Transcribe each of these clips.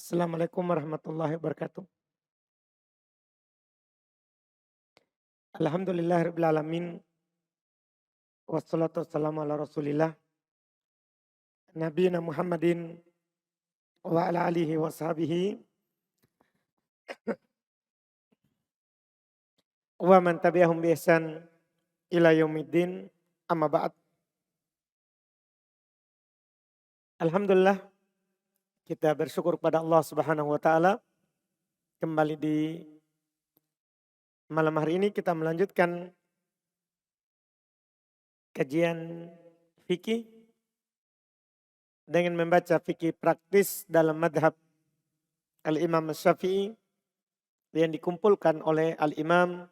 Assalamualaikum warahmatullahi wabarakatuh. Alhamdulillahirabbil alamin wassalatu wassalamu ala Rasulillah nabiyina Muhammadin wa ala alihi wa sahbihi wa man tabi'ahum bi ihsan ila yaumiddin. Amma ba'd. Alhamdulillah kita bersyukur kepada Allah Subhanahu wa taala, kembali di malam hari ini kita melanjutkan kajian fikih dengan membaca fikih praktis dalam madhab Al-Imam Syafi'i yang dikumpulkan oleh Al-Imam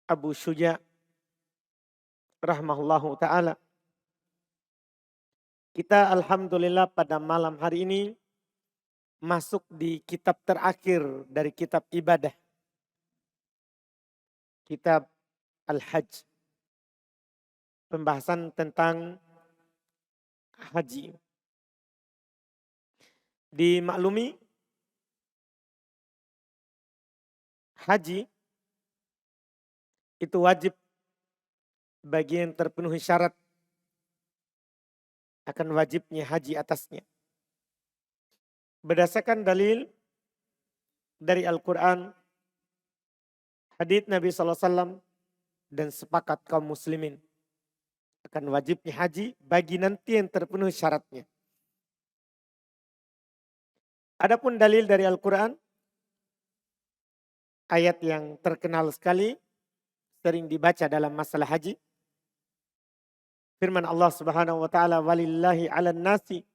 Abu Syuja' rahimahullahu ta'ala. Kita alhamdulillah pada malam hari ini masuk di kitab terakhir dari kitab ibadah. Kitab Al-Hajj. Pembahasan tentang haji. Dimaklumi haji itu wajib bagi yang terpenuhi syarat akan wajibnya haji atasnya. Berdasarkan dalil dari Al-Quran, hadits Nabi SAW dan sepakat kaum muslimin akan wajibnya haji bagi nanti yang terpenuhi syaratnya. Adapun dalil dari Al-Quran, ayat yang terkenal sekali, sering dibaca dalam masalah haji. Firman Allah Subhanahu wa taala, walillahi 'alan nasi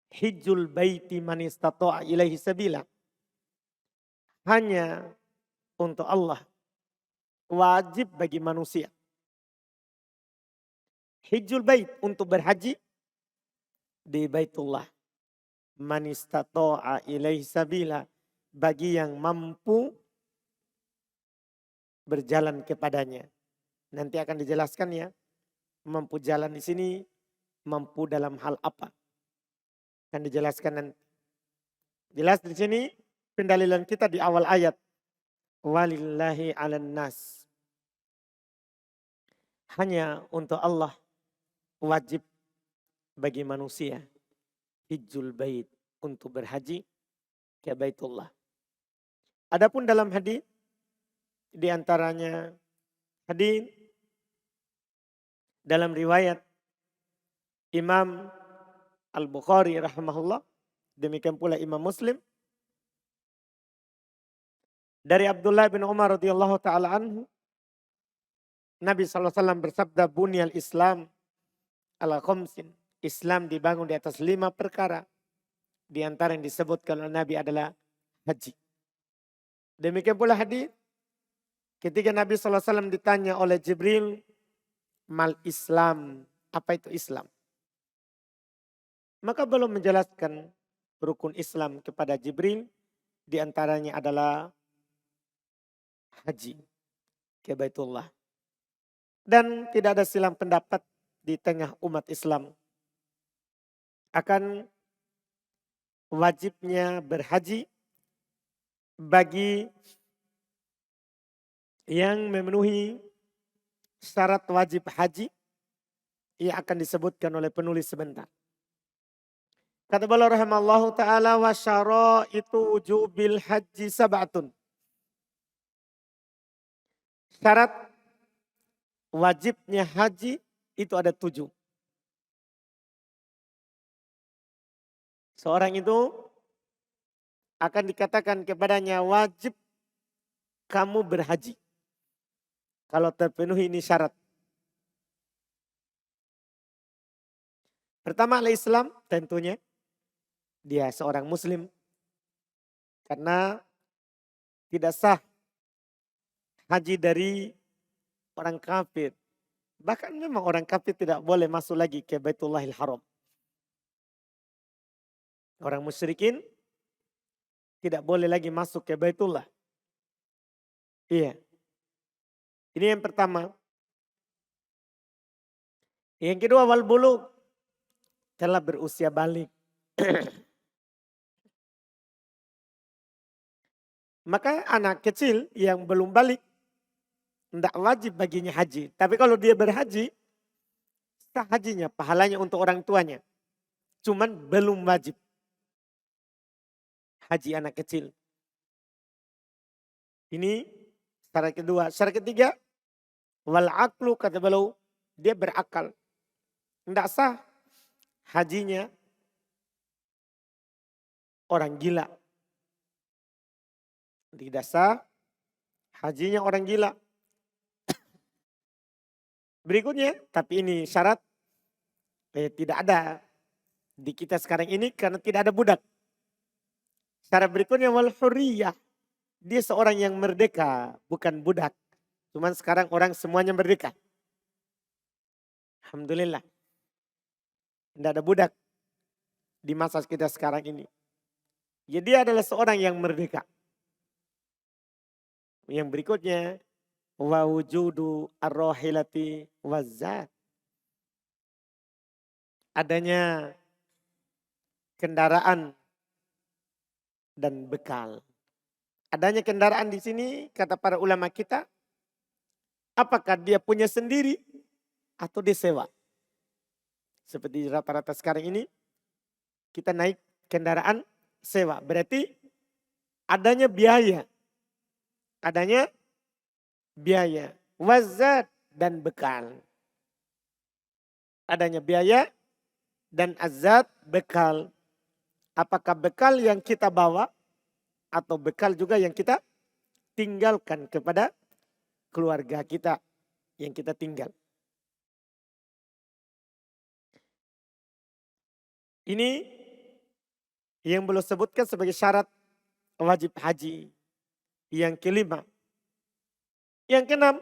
hijjul baiti man istata'a ilaihi sabila. Hanya untuk Allah wajib bagi manusia hijjul bait, untuk berhaji di Baitullah. Man istata'a ilaihi sabila, bagi yang mampu berjalan kepadanya. Nanti akan dijelaskan ya, mampu jalan di sini, mampu dalam hal apa? Akan dijelaskan nanti. Jelas di sini pendalilan kita di awal ayat. Walillahi 'alan nas. Hanya untuk Allah wajib bagi manusia hijjul bait, untuk berhaji ke Baitullah. Adapun dalam hadis, di antaranya hadis dalam riwayat Imam Al-Bukhari rahimahullah, demikian pula Imam Muslim, dari Abdullah bin Umar radhiyallahu taala anhu, Nabi SAW bersabda, bunyal Islam ala khamsin. Islam dibangun di atas 5 perkara. Di antara yang disebutkan oleh Nabi adalah haji. Demikian pula hadis ketika Nabi SAW ditanya oleh Jibril, mal Islam, apa itu Islam? Maka belum menjelaskan rukun Islam kepada Jibril, di antaranya adalah haji ke Baitullah. Dan tidak ada silang pendapat di tengah umat Islam akan wajibnya berhaji bagi yang memenuhi syarat wajib haji yang akan disebutkan oleh penulis sebentar. Kata beliau rahimallahu ta'ala, wa syaraitu wujubil haji sab'atun. Syarat wajibnya haji itu ada 7. Seorang itu akan dikatakan kepadanya wajib kamu berhaji kalau terpenuhi ini syarat. Pertama al-Islam, tentunya dia seorang muslim. Karena tidak sah haji dari orang kafir. Bahkan memang orang kafir tidak boleh masuk lagi ke Baitullahil Haram. Orang musyrikin tidak boleh lagi masuk ke Baitullah. Iya. Ini yang pertama. Yang kedua, wal bulugh, telah berusia balik. Maka anak kecil yang belum balik tidak wajib baginya haji. Tapi kalau dia berhaji, sah hajinya, pahalanya untuk orang tuanya. Cuman belum wajib haji anak kecil. Ini syarat kedua. Syarat ketiga, wal aklu kata beliau, dia berakal. Tidak sah hajinya orang gila. Tidak sah hajinya orang gila. Berikutnya, tapi ini syarat tidak ada di kita sekarang ini karena tidak ada budak. Syarat berikutnya wal hurriyah. Dia seorang yang merdeka, bukan budak. Cuman sekarang orang semuanya merdeka. Alhamdulillah. Tidak ada budak di masa kita sekarang ini. Jadi dia adalah seorang yang merdeka. Yang berikutnya, wa wujudu ar-rahilati wazat. Adanya kendaraan dan bekal. Adanya kendaraan di sini, kata para ulama kita, apakah dia punya sendiri atau disewa? Seperti rata-rata sekarang ini, kita naik kendaraan sewa. Berarti adanya biaya. Adanya biaya. Wazat dan bekal. Adanya biaya dan azat bekal. Apakah bekal yang kita bawa atau bekal juga yang kita tinggalkan kepada keluarga kita yang kita tinggal. Ini yang belum sebutkan sebagai syarat wajib haji. Yang kelima. Yang keenam,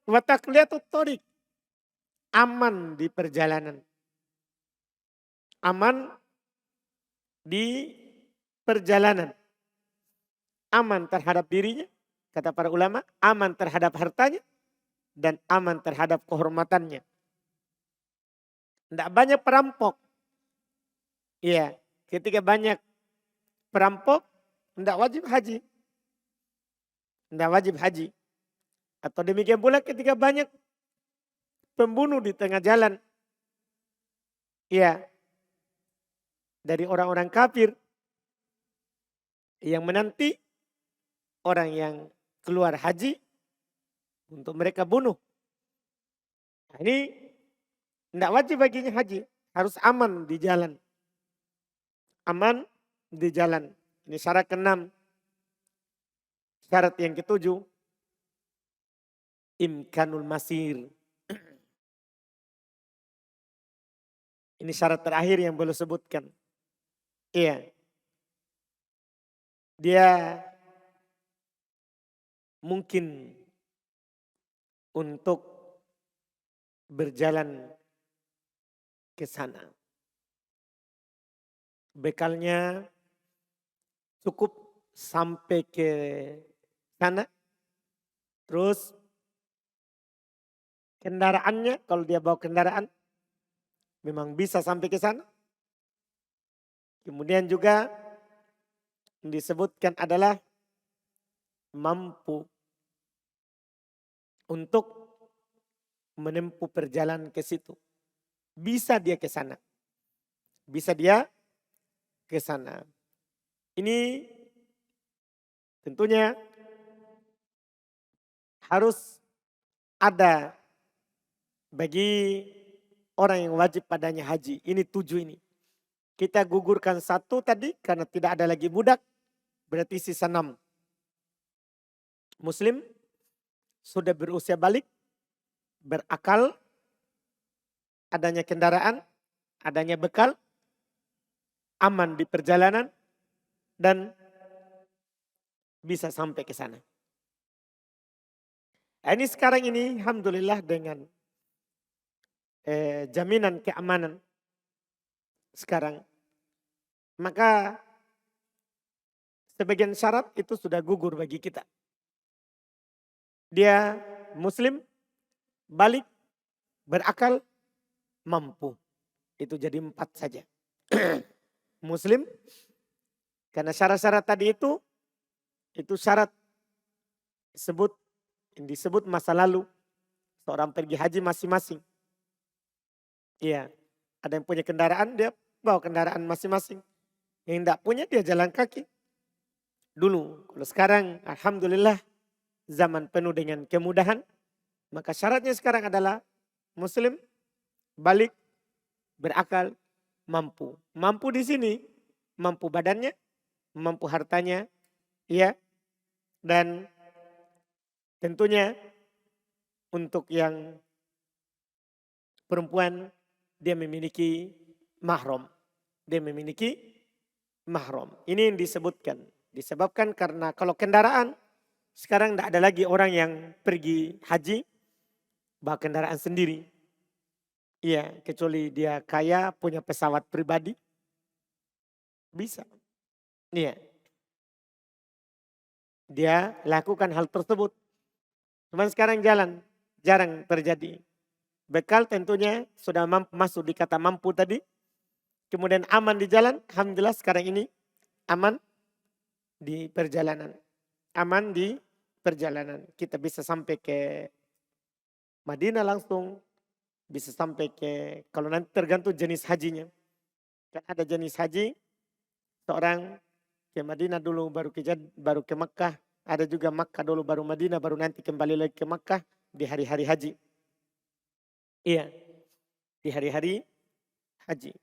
wa taqliyatut thoriq. Aman di perjalanan. Aman di perjalanan. Aman terhadap dirinya, kata para ulama, aman terhadap hartanya, dan aman terhadap kehormatannya. Tidak banyak perampok. Iya, ketika banyak perampok, tidak wajib haji. Tidak wajib haji. Atau demikian pula ketika banyak pembunuh di tengah jalan. Iya, dari orang-orang kafir yang menanti orang yang keluar haji untuk mereka bunuh. Nah, ini tidak wajib baginya haji. Harus aman di jalan. Aman di jalan. Ini syarat ke-6. Syarat yang ke-7. Imkanul masir. Ini syarat terakhir yang boleh sebutkan. Iya. Dia mungkin untuk berjalan ke sana. Bekalnya cukup sampai ke sana. Terus kendaraannya, kalau dia bawa kendaraan, memang bisa sampai ke sana. Kemudian juga disebutkan adalah mampu untuk menempuh perjalanan ke situ. Bisa dia ke sana. Bisa dia ke sana. Ini tentunya harus ada bagi orang yang wajib padanya haji. Ini 7 ini. Kita gugurkan 1 tadi karena tidak ada lagi budak. Berarti sisa 6. Muslim sudah berusia balik, berakal, adanya kendaraan, adanya bekal, aman di perjalanan, dan bisa sampai ke sana. Nah, ini sekarang ini alhamdulillah dengan jaminan keamanan sekarang. Maka sebagian syarat itu sudah gugur bagi kita. Dia muslim, balik, berakal, mampu. Itu jadi 4 saja. Muslim. Karena syarat-syarat tadi itu syarat disebut masa lalu. Seorang pergi haji masing-masing. Iya, ada yang punya kendaraan, dia bawa kendaraan masing-masing. Yang tidak punya dia jalan kaki. Dulu, kalau sekarang alhamdulillah zaman penuh dengan kemudahan. Maka syaratnya sekarang adalah Muslim, balik, berakal, mampu. Mampu di sini, mampu badannya, mampu hartanya, ya. Dan tentunya untuk yang perempuan dia memiliki mahram. Dia memiliki mahram. Ini yang disebutkan. Disebabkan karena kalau kendaraan sekarang tidak ada lagi orang yang pergi haji bawa kendaraan sendiri. Iya, kecuali dia kaya punya pesawat pribadi. Bisa. Iya. Dia lakukan hal tersebut. Cuman sekarang jarang terjadi. Bekal tentunya sudah masuk di kata mampu tadi. Kemudian aman di jalan. Alhamdulillah sekarang ini aman di perjalanan. Aman di perjalanan. Kita bisa sampai ke Madinah langsung. Bisa sampai ke, kalau nanti tergantung jenis hajinya. Kan ada jenis haji. Seorang ke Madinah dulu baru ke Makkah. Ada juga Makkah dulu baru Madinah. Baru nanti kembali lagi ke Makkah di hari-hari haji. Iya, di hari-hari haji.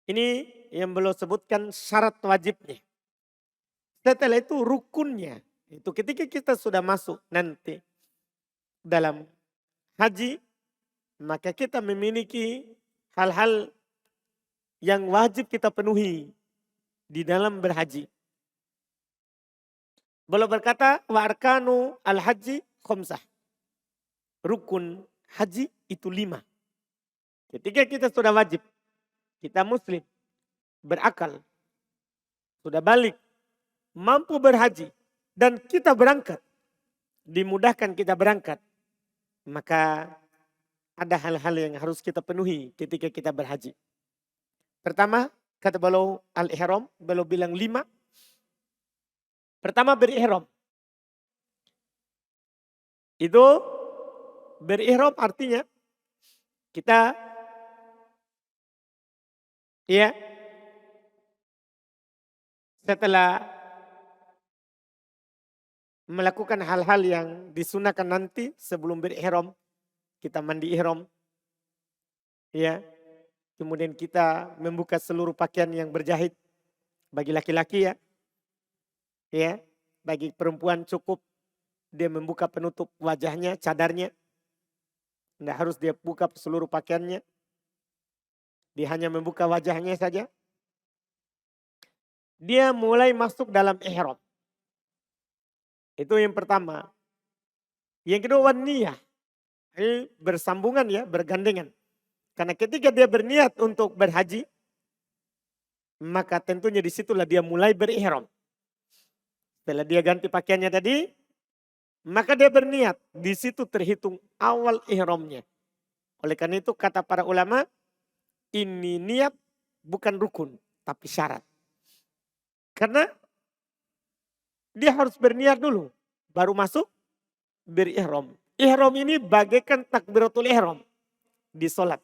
Ini yang belum sebutkan syarat wajibnya. Setelah itu rukunnya. Itu ketika kita sudah masuk nanti dalam haji, maka kita memiliki hal-hal yang wajib kita penuhi di dalam berhaji. Beliau berkata, wa arkanu al-haji khamsah. Rukun haji itu 5. Ketika kita sudah wajib, kita muslim, berakal, sudah balik, mampu berhaji, dan kita berangkat, dimudahkan kita berangkat, maka ada hal-hal yang harus kita penuhi ketika kita berhaji. Pertama, kata beliau al-ihram, beliau bilang 5. Pertama berihram. Itu berihram artinya kita ya setelah melakukan hal-hal yang disunahkan nanti sebelum berihram, kita mandi ihram. Ya. Kemudian kita membuka seluruh pakaian yang berjahit bagi laki-laki ya. Ya, bagi perempuan cukup dia membuka penutup wajahnya, cadarnya. Tidak harus dia buka seluruh pakaiannya. Dia hanya membuka wajahnya saja. Dia mulai masuk dalam ihram. Itu yang pertama. Yang kedua niyah. Ini bersambungan ya, bergandengan. Karena ketika dia berniat untuk berhaji, maka tentunya disitulah dia mulai berihram. Setelah dia ganti pakaiannya tadi, maka dia berniat. Di situ terhitung awal ihramnya. Oleh karena itu kata para ulama, ini niat bukan rukun, tapi syarat. Karena dia harus berniat dulu, baru masuk berihram. Ihram ini bagaikan takbiratul ihram di sholat.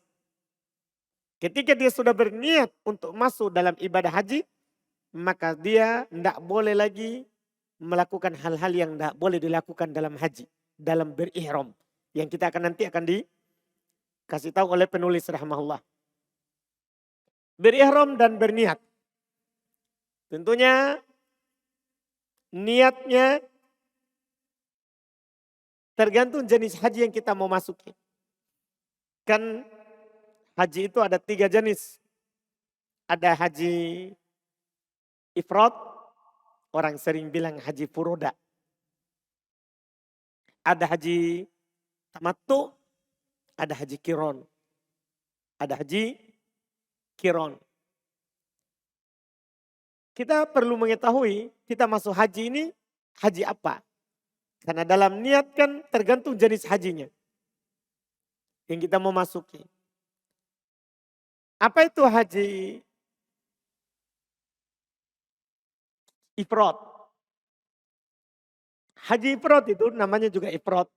Ketika dia sudah berniat untuk masuk dalam ibadah haji, maka dia tidak boleh lagi melakukan hal-hal yang tidak boleh dilakukan dalam haji, dalam berihram. Yang kita nanti akan dikasih tahu oleh penulis rahimahullah. Berihram dan berniat. Tentunya niatnya tergantung jenis haji yang kita mau masuki. Kan haji itu ada 3 jenis. Ada haji ifrad, orang sering bilang haji furoda. Ada haji tamattu, ada haji kiron. Ada haji kiron. Kita perlu mengetahui kita masuk haji ini haji apa. Karena dalam niat kan tergantung jenis hajinya. Yang kita mau masuki. Apa itu haji ifrad. Haji ifrad itu namanya juga ifrad.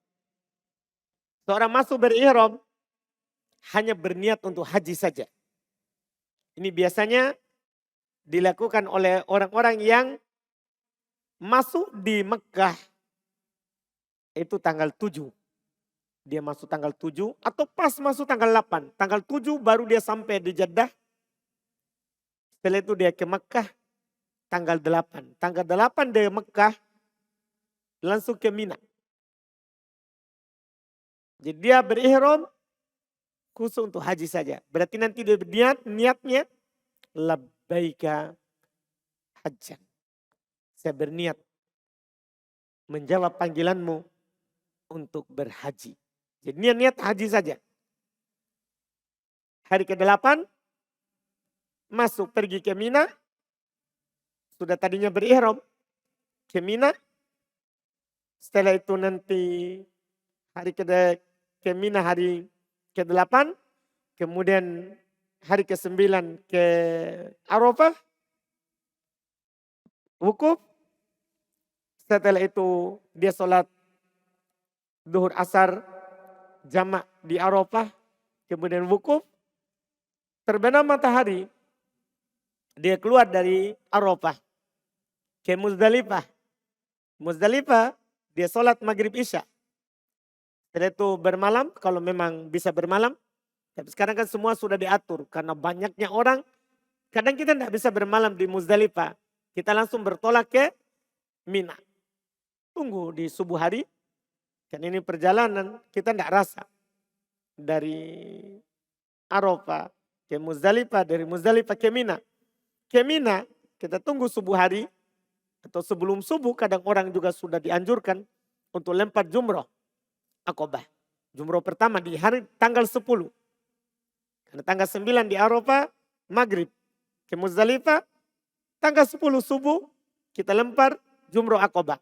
Seorang masuk berihram hanya berniat untuk haji saja. Ini biasanya dilakukan oleh orang-orang yang masuk di Mekah itu tanggal 7. Dia masuk tanggal 7 atau pas masuk tanggal 8. Tanggal 7 baru dia sampai di Jeddah. Setelah itu dia ke Mekah tanggal 8. Tanggal 8 dari Mekah langsung ke Mina. Jadi dia berihram khusus untuk haji saja. Berarti nanti dia niatnya labbaika hajjan. Saya berniat menjawab panggilanmu untuk berhaji. Jadi niat haji saja. Hari ke-8 masuk pergi ke Mina. Sudah tadinya berihram ke Mina. Setelah itu nanti hari ke Mina hari ke-8. Kemudian hari ke-9 ke Arafah. Wukuf. Setelah itu dia sholat duhur asar jamak di Arafah. Kemudian wukuf. Terbenam matahari. Dia keluar dari Arafah. Ke Muzdalifah. Muzdalifah dia sholat maghrib isya. Setelah itu bermalam kalau memang bisa bermalam. Tapi sekarang kan semua sudah diatur. Karena banyaknya orang. Kadang kita tidak bisa bermalam di Muzdalifah. Kita langsung bertolak ke Mina. Tunggu di subuh hari. Kan ini perjalanan kita tidak rasa. Dari Arafah ke Muzdalifah. Dari Muzdalifah ke Mina. Ke Mina kita tunggu subuh hari. Atau sebelum subuh kadang orang juga sudah dianjurkan. Untuk lempar jumroh. Aqobah. Jumroh pertama di hari tanggal 10. Karena tanggal 9 di Arafah maghrib. Ke Muzdalifah tanggal 10 subuh kita lempar jumroh Aqobah.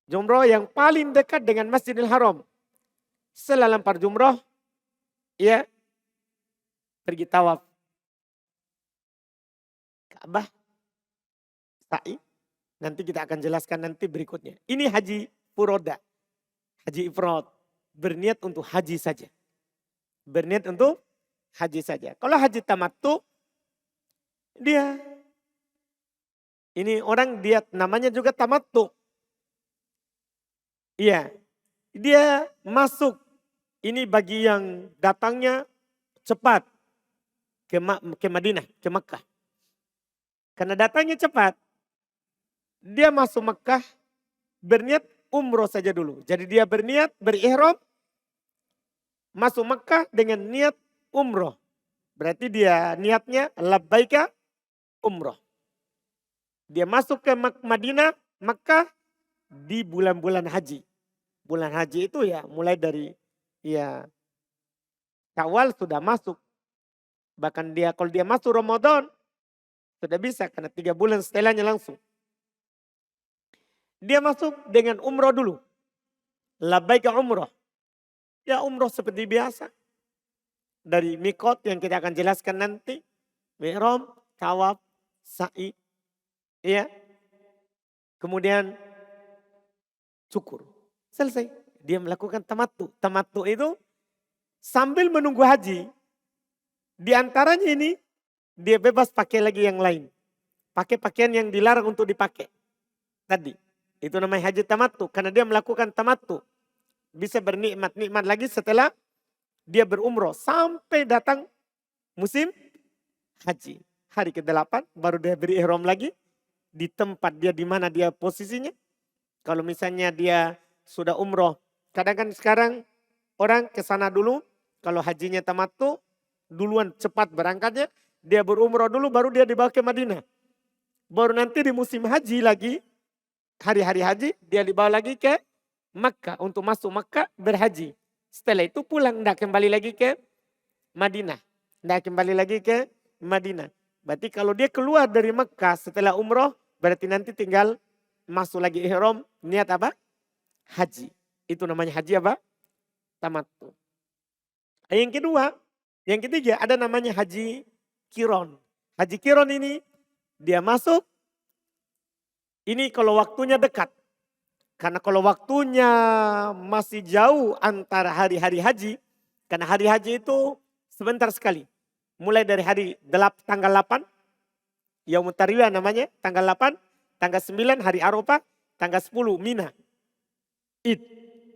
Jumroh yang paling dekat dengan Masjidil Haram. Setelah lempar jumroh, ya pergi tawaf. Ka'bah, sa'i. Nanti kita akan jelaskan nanti berikutnya. Ini haji furoda, haji ifrad. Berniat untuk haji saja. Berniat untuk haji saja. Kalau haji tamattu, dia ini orang dia namanya juga tamattu. Iya, dia masuk. Ini bagi yang datangnya cepat ke Madinah, ke Mekah. Karena datangnya cepat, dia masuk Mekah berniat umroh saja dulu. Jadi dia berniat berihram masuk Mekah dengan niat umroh. Berarti dia niatnya labbaika umroh. Dia masuk ke Madinah, Mekah di bulan-bulan haji. Bulan haji itu ya mulai dari ya Syawal sudah masuk. Bahkan dia kalau dia masuk Ramadan sudah bisa karena 3 bulan setelahnya langsung. Dia masuk dengan umroh dulu. Labbaika umroh. Ya umroh seperti biasa. Dari mikot yang kita akan jelaskan nanti. Mi'ram, tawaf, sa'i. Ya. Kemudian cukur. Selesai. Dia melakukan tamattu. Tamattu itu sambil menunggu haji. Di antaranya ini dia bebas pakai lagi yang lain. Pakai pakaian yang dilarang untuk dipakai. Tadi. Itu namanya haji tamattu. Karena dia melakukan tamattu. Bisa bernikmat-nikmat lagi setelah dia berumroh. Sampai datang musim haji. Hari ke-8 baru dia berihram lagi. Di tempat dia di mana dia posisinya. Kalau misalnya dia sudah umroh. Kadang kan sekarang orang ke sana dulu. Kalau hajinya tamattu. Duluan cepat berangkatnya. Dia berumroh dulu baru dia dibawa ke Madinah. Baru nanti di musim haji lagi. Hari-hari haji dia dibawa lagi ke Makkah. Untuk masuk Makkah berhaji. Setelah itu pulang. Tidak kembali lagi ke Madinah. Tidak kembali lagi ke Madinah. Berarti kalau dia keluar dari Makkah setelah umroh. Berarti nanti tinggal masuk lagi ihram. Niat apa? Haji. Itu namanya haji apa? Tamattu. Yang kedua. Yang ketiga ada namanya haji kiron. Haji kiron ini dia masuk Ini kalau waktunya dekat. Karena kalau waktunya masih jauh antara hari-hari haji. Karena hari haji itu sebentar sekali. Mulai dari tanggal 8. Yaumut Tarwiyah namanya. Tanggal 8. Tanggal 9 hari Arafah. Tanggal 10 Mina. Id.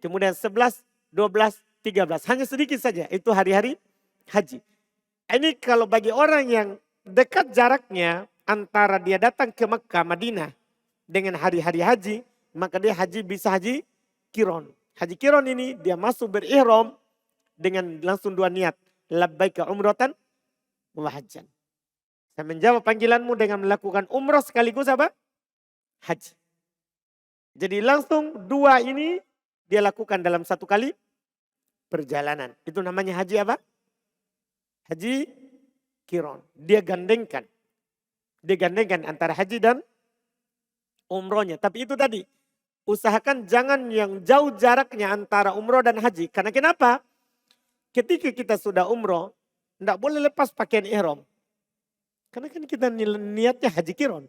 Kemudian 11, 12, 13. Hanya sedikit saja. Itu hari-hari haji. Ini kalau bagi orang yang dekat jaraknya antara dia datang ke Mekah, Madinah dengan hari-hari haji, maka dia haji bisa haji kiron. Haji kiron ini dia masuk berihram dengan langsung dua niat. Labbaika umratan wa hajjan. Saya menjawab panggilanmu dengan melakukan umrah sekaligus apa? Haji. Jadi langsung dua ini dia lakukan dalam satu kali perjalanan. Itu namanya haji apa? Haji kiron. Dia gandengkan. Dia gandengkan antara haji dan umrohnya. Tapi itu tadi. Usahakan jangan yang jauh jaraknya antara umroh dan haji. Karena kenapa? Ketika kita sudah umroh. Tidak boleh lepas pakaian ihram. Karena kan kita niatnya haji kiron.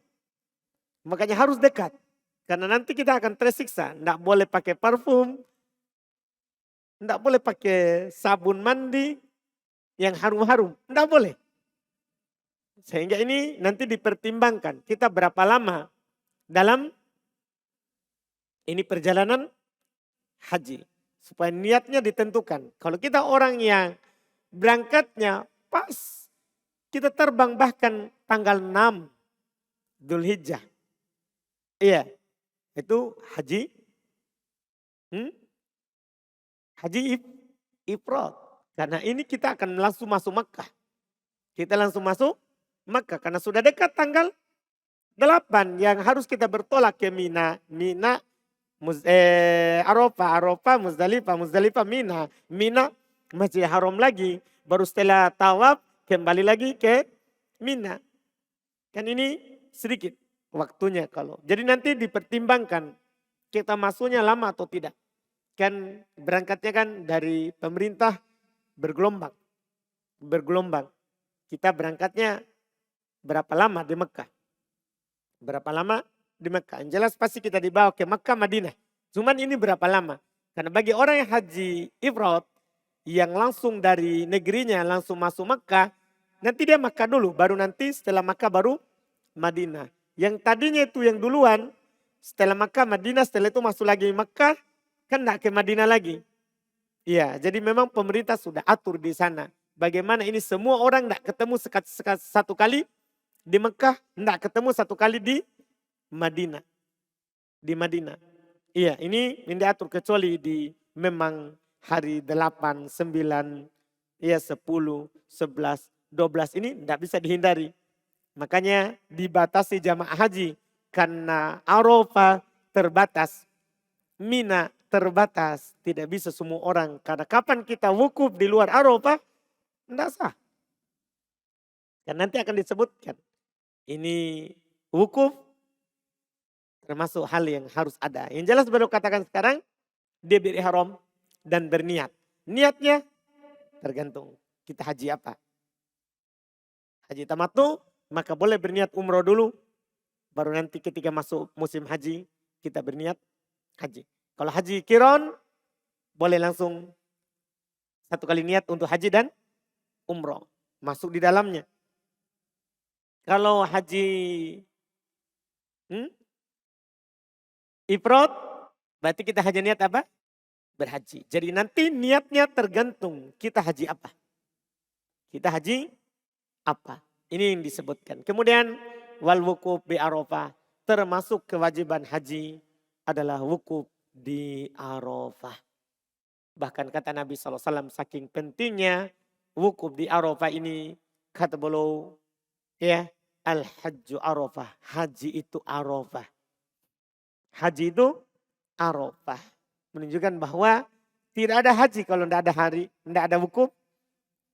Makanya harus dekat. Karena nanti kita akan tersiksa. Tidak boleh pakai parfum. Tidak boleh pakai sabun mandi yang harum-harum. Tidak boleh. Sehingga ini nanti dipertimbangkan. Kita berapa lama dalam ini perjalanan haji. Supaya niatnya ditentukan. Kalau kita orang yang berangkatnya pas. Kita terbang bahkan tanggal 6 Dzulhijjah. Iya. Itu haji. Haji ifrad. Karena ini kita akan langsung masuk Makkah. Kita langsung masuk Makkah. Karena sudah dekat tanggal 8 yang harus kita bertolak ke Mina. Mina, Arafah, Muzdalifah, Mina. Mina masih haram lagi. Baru setelah tawaf kembali lagi ke Mina. Kan ini sedikit waktunya kalau. Jadi nanti dipertimbangkan kita masuknya lama atau tidak. Kan berangkatnya kan dari pemerintah bergelombang. Kita berangkatnya berapa lama di Mekah. Berapa lama di Mekah. Yang jelas pasti kita dibawa ke Mekah, Madinah. Cuman ini berapa lama. Karena bagi orang yang haji ifrad. Yang langsung dari negerinya langsung masuk Mekah. Nanti dia Mekah dulu. Baru nanti setelah Mekah baru Madinah. Yang tadinya itu yang duluan. Setelah Mekah, Madinah. Setelah itu masuk lagi Mekah. Kan enggak ke Madinah lagi. Iya, jadi memang pemerintah sudah atur di sana. Bagaimana ini semua orang enggak ketemu satu kali di Mekah, enggak ketemu satu kali di Madinah. Di Madinah. Iya, ini diatur kecuali di memang hari 8, 9, ya 10, 11, 12 ini enggak bisa dihindari. Makanya dibatasi jamaah haji karena Arafah terbatas. Mina terbatas, tidak bisa semua orang. Karena kapan kita wukuf di luar Arafah, tidak sah. Dan nanti akan disebutkan, ini wukuf termasuk hal yang harus ada. Yang jelas baru katakan sekarang, dia berihram dan berniat. Niatnya tergantung kita haji apa. Haji tamattu, maka boleh berniat umroh dulu. Baru nanti ketika masuk musim haji, kita berniat haji. Kalau haji kiron, boleh langsung satu kali niat untuk haji dan umroh. Masuk di dalamnya. Kalau haji ifrad, berarti kita haji niat apa? Berhaji. Jadi nanti niatnya tergantung kita haji apa. Kita haji apa. Ini yang disebutkan. Kemudian wal wukuf bi Arafah. Termasuk kewajiban haji adalah wukuf di Arafah. Bahkan kata Nabi SAW saking pentingnya wukuf di Arafah ini. Kata beliau ya al-hajju Arafah. Haji itu Arafah. Haji itu Arafah. Menunjukkan bahwa tidak ada haji kalau tidak ada wukuf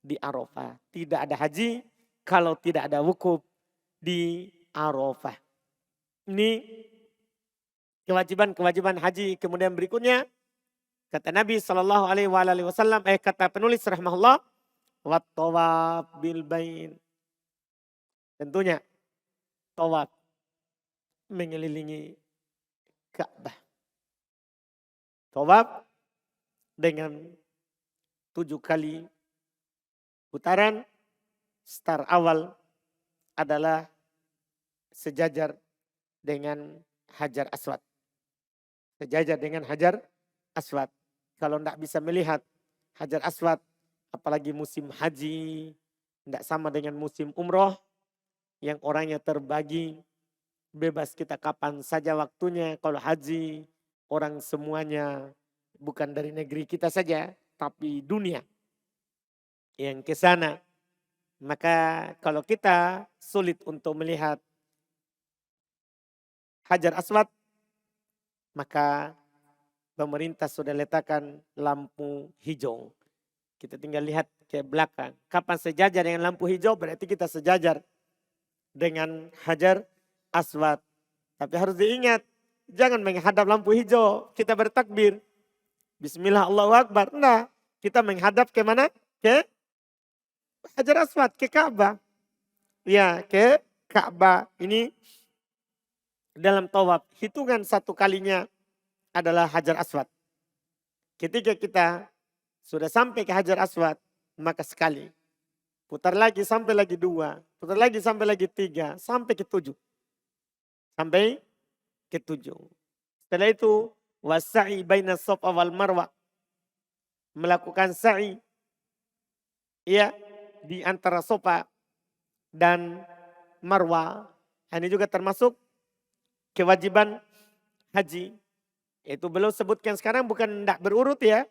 di Arafah. Tidak ada haji kalau tidak ada wukuf di Arafah. Ini kewajiban haji. Kemudian berikutnya kata Nabi SAW, kata penulis rahimahullah, wat tawaf bil bait. Tentunya tawaf mengelilingi Ka'bah. Tawaf dengan 7 kali putaran. Start awal adalah sejajar dengan Hajar Aswad. Sejajar dengan Hajar Aswad. Kalau tidak bisa melihat Hajar Aswad, apalagi musim haji, tidak sama dengan musim umroh, yang orangnya terbagi, bebas kita kapan saja waktunya. Kalau haji, orang semuanya bukan dari negeri kita saja, tapi dunia yang ke sana. Maka kalau kita sulit untuk melihat Hajar Aswad, maka pemerintah sudah letakkan lampu hijau. Kita tinggal lihat ke belakang. Kapan sejajar dengan lampu hijau, berarti kita sejajar dengan Hajar Aswad. Tapi harus diingat, jangan menghadap lampu hijau, kita bertakbir. Bismillah Allahu Akbar. Nah, kita menghadap ke mana? Ke Hajar Aswad, ke Ka'bah. Ya, ke Ka'bah. Ini dalam tawaf, hitungan 1 kalinya adalah Hajar Aswad. Ketika kita sudah sampai ke Hajar Aswad, maka sekali. Putar lagi sampai lagi 2. Putar lagi sampai lagi 3. Sampai ke 7. Sampai ke 7. Setelah itu, wassa'i baina Safa wal Marwah. Melakukan sa'i. Ya, di antara Safa dan Marwah. Ini juga termasuk kewajiban haji. Itu beliau sebutkan sekarang bukan tidak berurut ya.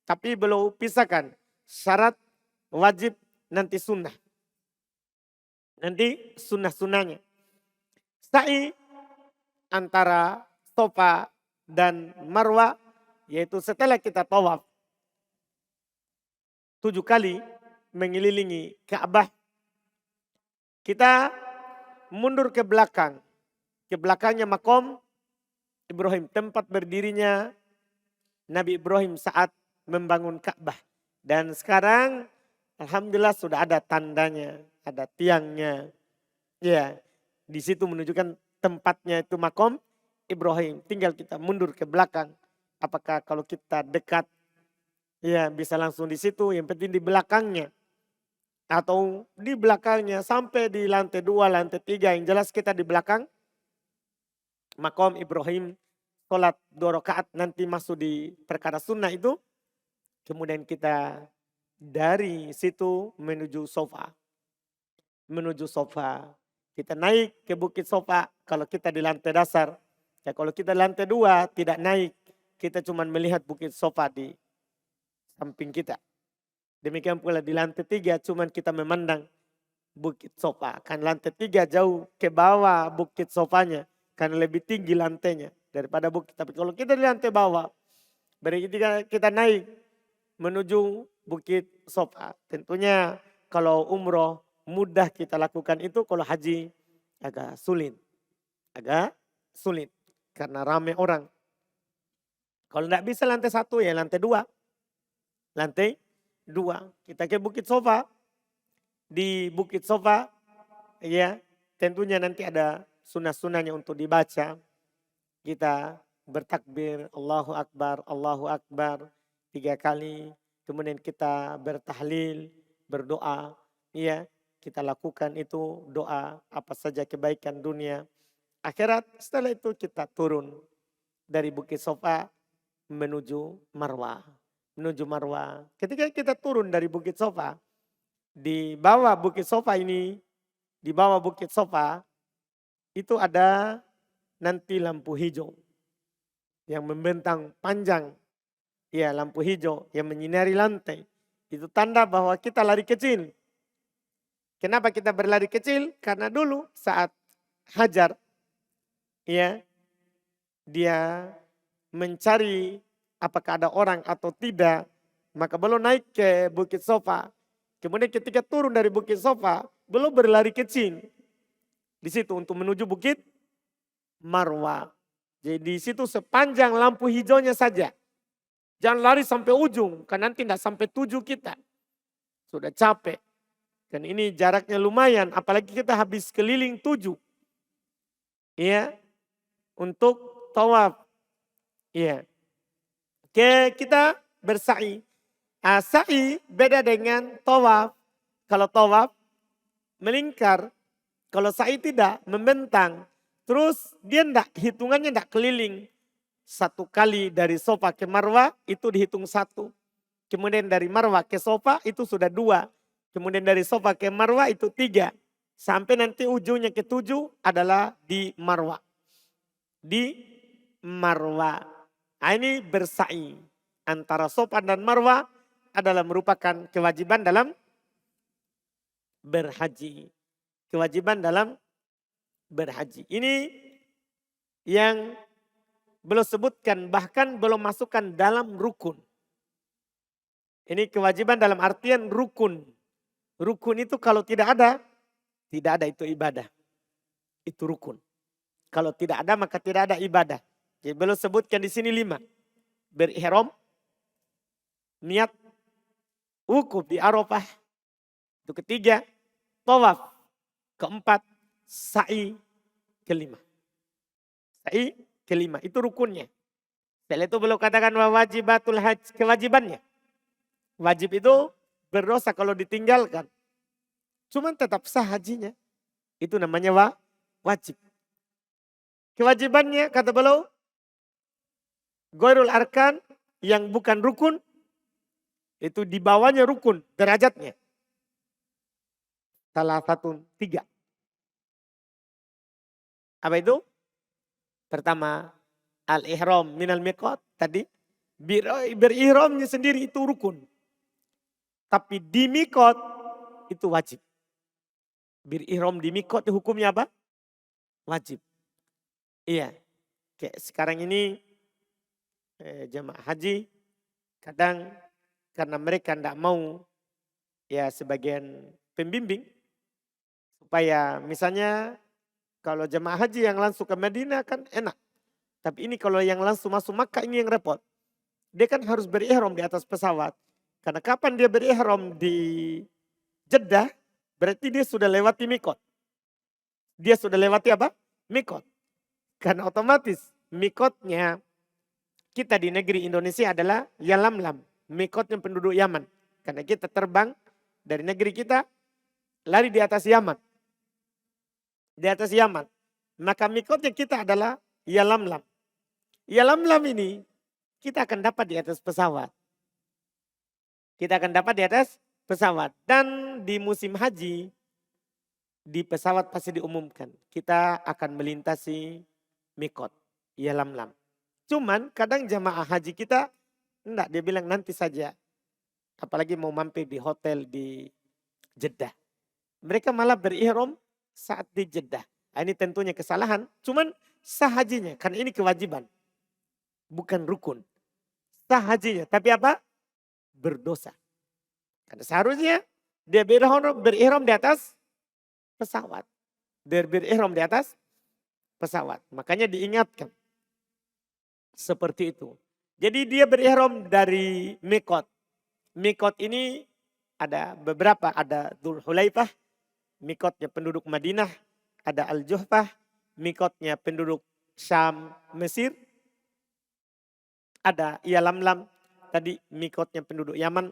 Tapi beliau pisahkan. Syarat, wajib, nanti sunnah. Nanti sunnah-sunnahnya. Sa'i antara Safa dan Marwah. Yaitu setelah kita tawaf 7 kali mengelilingi Ka'bah. Kita mundur ke belakang. Ke belakangnya makom Ibrahim. Tempat berdirinya Nabi Ibrahim saat membangun Ka'bah. Dan sekarang alhamdulillah sudah ada tandanya. Ada tiangnya. Ya, di situ menunjukkan tempatnya itu makom Ibrahim. Tinggal kita mundur ke belakang. Apakah kalau kita dekat, ya bisa langsung di situ. Yang penting di belakangnya. Atau di belakangnya sampai di lantai 2, lantai 3. Yang jelas kita di belakang makom Ibrahim. Sholat 2 rakaat nanti masuk di perkara sunnah itu. Kemudian kita dari situ menuju Safa. Menuju Safa. Kita naik ke Bukit Safa kalau kita di lantai dasar. Ya kalau kita di lantai 2 tidak naik. Kita cuma melihat Bukit Safa di samping kita. Demikian pula di lantai 3 cuma kita memandang Bukit Safa. Kan lantai 3 jauh ke bawah Bukit Safanya. Karena lebih tinggi lantainya daripada bukit. Tapi kalau kita di lantai bawah, berarti kita naik menuju Bukit Safa. Tentunya kalau umroh mudah kita lakukan itu, kalau haji agak sulit. Agak sulit karena ramai orang. Kalau tidak bisa lantai 1 ya lantai 2. Lantai 2. Kita ke Bukit Safa. Di Bukit Safa ya tentunya nanti ada sunnah-sunnahnya untuk dibaca. Kita bertakbir Allahu Akbar 3 kali. Kemudian kita bertahlil, berdoa. Ya, kita lakukan itu doa apa saja kebaikan dunia, akhirat. Setelah itu kita turun dari Bukit Safa menuju Marwah. Menuju Marwah. Ketika kita turun dari Bukit Safa, di bawah Bukit Safa ini, di bawah Bukit Safa itu ada nanti lampu hijau yang membentang panjang. Ya, lampu hijau yang menyinari lantai. Itu tanda bahwa kita lari kecil. Kenapa kita berlari kecil? Karena dulu saat Hajar ya dia mencari apakah ada orang atau tidak, maka belum naik ke Bukit Safa. Kemudian ketika turun dari Bukit Safa, belum berlari kecil di situ untuk menuju Bukit Marwah. Jadi di situ sepanjang lampu hijaunya saja. Jangan lari sampai ujung, karena nanti tidak sampai 7 kita. Sudah capek. Dan ini jaraknya lumayan, apalagi kita habis keliling 7. Ya, untuk tawaf. Iya. Kita bersa'i. Sa'i beda dengan tawaf. Kalau tawaf melingkar, kalau sa'i tidak, membentang. Terus dia hitungannya enggak keliling. Satu kali dari Sofa ke Marwah itu dihitung satu. Kemudian dari Marwah ke Sofa itu sudah dua. Kemudian dari Sofa ke Marwah itu tiga. Sampai nanti ujungnya ke tujuh adalah di Marwah. Di Marwah. Nah, ini bersa'i. Antara Sofa dan Marwah adalah merupakan kewajiban dalam berhaji. Kewajiban dalam berhaji. Ini yang belum sebutkan, bahkan belum masukkan dalam rukun. Ini kewajiban dalam artian rukun. Rukun itu kalau tidak ada itu ibadah. Itu rukun. Kalau tidak ada maka tidak ada ibadah. Jadi belum sebutkan di sini 5. Berihram, niat, wukuf di Arafah. Itu ketiga, tawaf. Keempat, sa'i. Kelima. Sa'i kelima, itu rukunnya. Setelah itu belum katakan wajibatul hajj, kewajibannya. Wajib itu berdosa kalau ditinggalkan. Cuman tetap sah hajinya. Itu namanya wajib. Kewajibannya kata beliau, ghairul arkan yang bukan rukun, itu di bawahnya rukun derajatnya. Salah satu 3. Apa itu? Pertama, al-ihram minal miqat tadi. Berihramnya sendiri itu rukun. Tapi di miqat itu wajib. Berihram di miqat hukumnya apa? Wajib. Iya. Kayak sekarang ini jemaah haji kadang karena mereka tidak mau ya sebagian pembimbing supaya misalnya kalau jemaah haji yang langsung ke Madinah kan enak. Tapi ini kalau yang langsung masuk Makkah ini yang repot. Dia kan harus berihram di atas pesawat. Karena kapan dia berihram di Jeddah, berarti dia sudah lewati mikot. Dia sudah lewati apa? Mikot. Karena otomatis mikotnya kita di negeri Indonesia adalah Yalamlam. Mikotnya penduduk Yaman. Karena kita terbang dari negeri kita lari di atas Yaman. Di atas Yaman. Maka mikotnya kita adalah Yalamlam. Yalamlam ini kita akan dapat di atas pesawat. Kita akan dapat di atas pesawat. Dan di musim haji, di pesawat pasti diumumkan. Kita akan melintasi mikot, Yalamlam. Cuman kadang jamaah haji kita, enggak, dia bilang nanti saja. Apalagi mau mampir di hotel di Jeddah. Mereka malah berihram saat di Jeddah. Ini tentunya kesalahan, cuman sah hajinya. Karena ini kewajiban. Bukan rukun. Sah hajinya, tapi apa? Berdosa. Karena seharusnya dia berihram di atas pesawat. Dia berihram di atas pesawat. Makanya diingatkan. Seperti itu. Jadi dia berihram dari mikot. Mikot ini ada beberapa. Ada Dzul Hulaifah. Mikotnya penduduk Madinah. Ada Al-Juhfah. Mikotnya penduduk Syam, Mesir. Ada Yalamlam. Tadi mikotnya penduduk Yaman.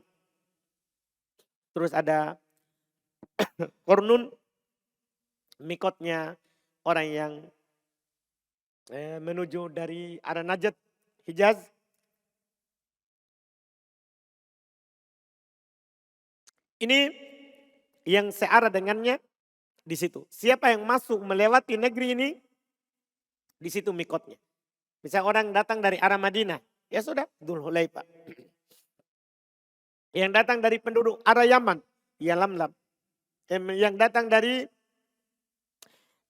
Terus ada Qurnun. Mikotnya orang yang menuju dari arah Najd, Hijaz. Ini yang searah dengannya di situ. Siapa yang masuk melewati negeri ini, di situ mikotnya. Misalnya orang datang dari arah Madinah, ya sudah, Dzul Hulaifah. Yang datang dari penduduk arah Yaman, Yalamlam. Yang datang dari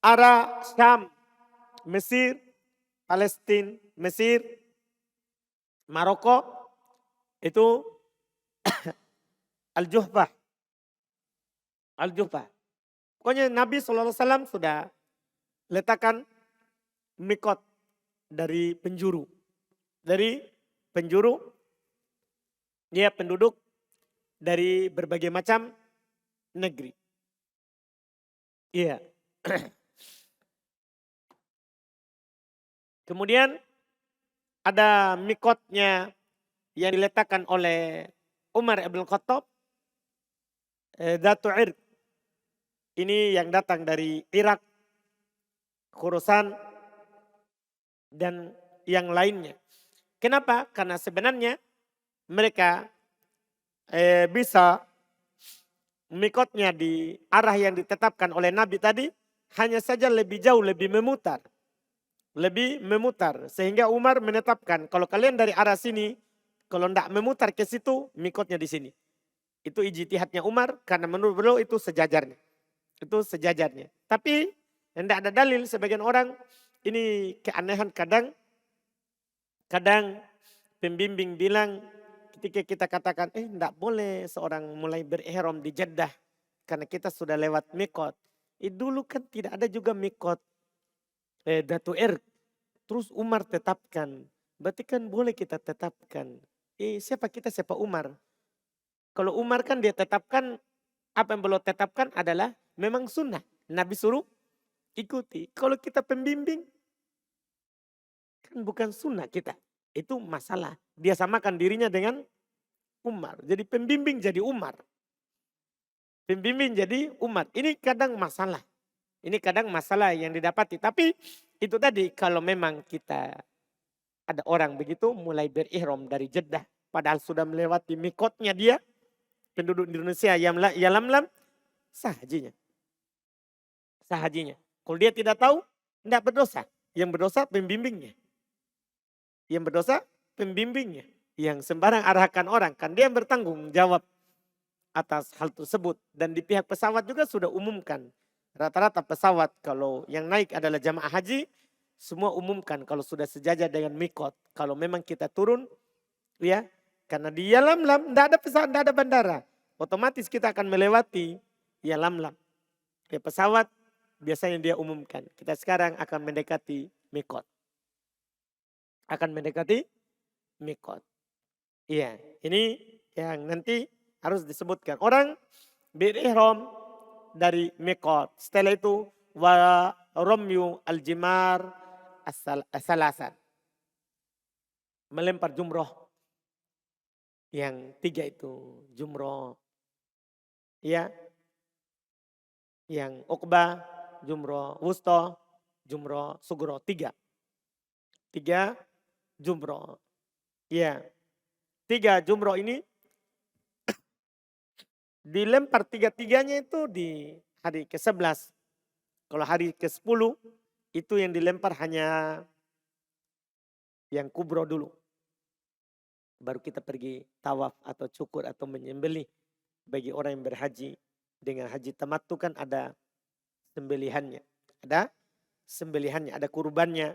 arah Syam, Mesir, Palestina, Mesir, Maroko, itu Al-Juhfah. Al-Juhfah. Pokoknya Nabi SAW sudah letakkan mikot dari penjuru. Dari penjuru, dia penduduk dari berbagai macam negeri. Iya. Kemudian Ada mikotnya yang diletakkan oleh Umar ibn Khattab, Dhatu Irq. Ini yang datang dari Irak, Khorasan, dan yang lainnya. Kenapa? Karena sebenarnya mereka bisa mikotnya di arah yang ditetapkan oleh Nabi tadi, hanya saja lebih jauh, lebih memutar. Lebih memutar. Sehingga Umar menetapkan, kalau kalian dari arah sini, kalau tidak memutar ke situ, mikotnya di sini. Itu ijtihadnya Umar, karena menurut beliau itu sejajarnya. Itu sejajarnya. Tapi tidak ada dalil, sebagian orang ini keanehan kadang pembimbing bilang ketika kita katakan tidak boleh seorang mulai berihram di Jeddah karena kita sudah lewat mikot. Dulu kan tidak ada juga mikot Dhatu Irq. Terus Umar tetapkan. Berarti kan boleh kita tetapkan. Siapa kita, siapa Umar? Kalau Umar kan dia tetapkan, apa yang beliau tetapkan adalah memang sunnah. Nabi suruh ikuti. Kalau kita pembimbing, kan bukan sunnah kita. Itu masalah. Dia samakan dirinya dengan Umar. Jadi pembimbing jadi Umar. Pembimbing jadi Umar. Ini kadang masalah. Ini kadang masalah yang didapati. Tapi itu tadi kalau memang kita ada orang begitu mulai berihram dari Jeddah. Padahal sudah melewati mikotnya dia. Penduduk Indonesia yang lam sah hajinya. Sah hajinya. Kalau dia tidak tahu, tidak berdosa. Yang berdosa pembimbingnya. Yang berdosa pembimbingnya. Yang sembarang arahkan orang. Kan dia yang bertanggung jawab atas hal tersebut. Dan di pihak pesawat juga sudah umumkan. Rata-rata pesawat kalau yang naik adalah jamaah haji, semua umumkan kalau sudah sejajar dengan mikot. Kalau memang kita turun, ya, karena di Yalamlam tidak ada pesawat, tidak ada bandara. Otomatis kita akan melewati Yalamlam. Ya, pesawat biasanya dia umumkan. Kita sekarang akan mendekati mikot. Akan mendekati mikot. Iya, ini yang nanti harus disebutkan. Orang berihram dari mikot. Setelah itu wa ramyu al-jimar as-salasan. Melempar jumroh. Yang 3 itu jumroh. Ya. Yang Uqbah, jumroh wusta, jumroh sugro. 3. 3 jumroh. Ya. 3 jumroh ini dilempar 3-3-nya itu di hari ke-11. Kalau hari ke-10 itu yang dilempar hanya yang kubro dulu. Baru kita pergi tawaf atau cukur atau menyembelih. Bagi orang yang berhaji dengan haji tamattu kan ada sembelihannya. Ada sembelihannya, ada kurbannya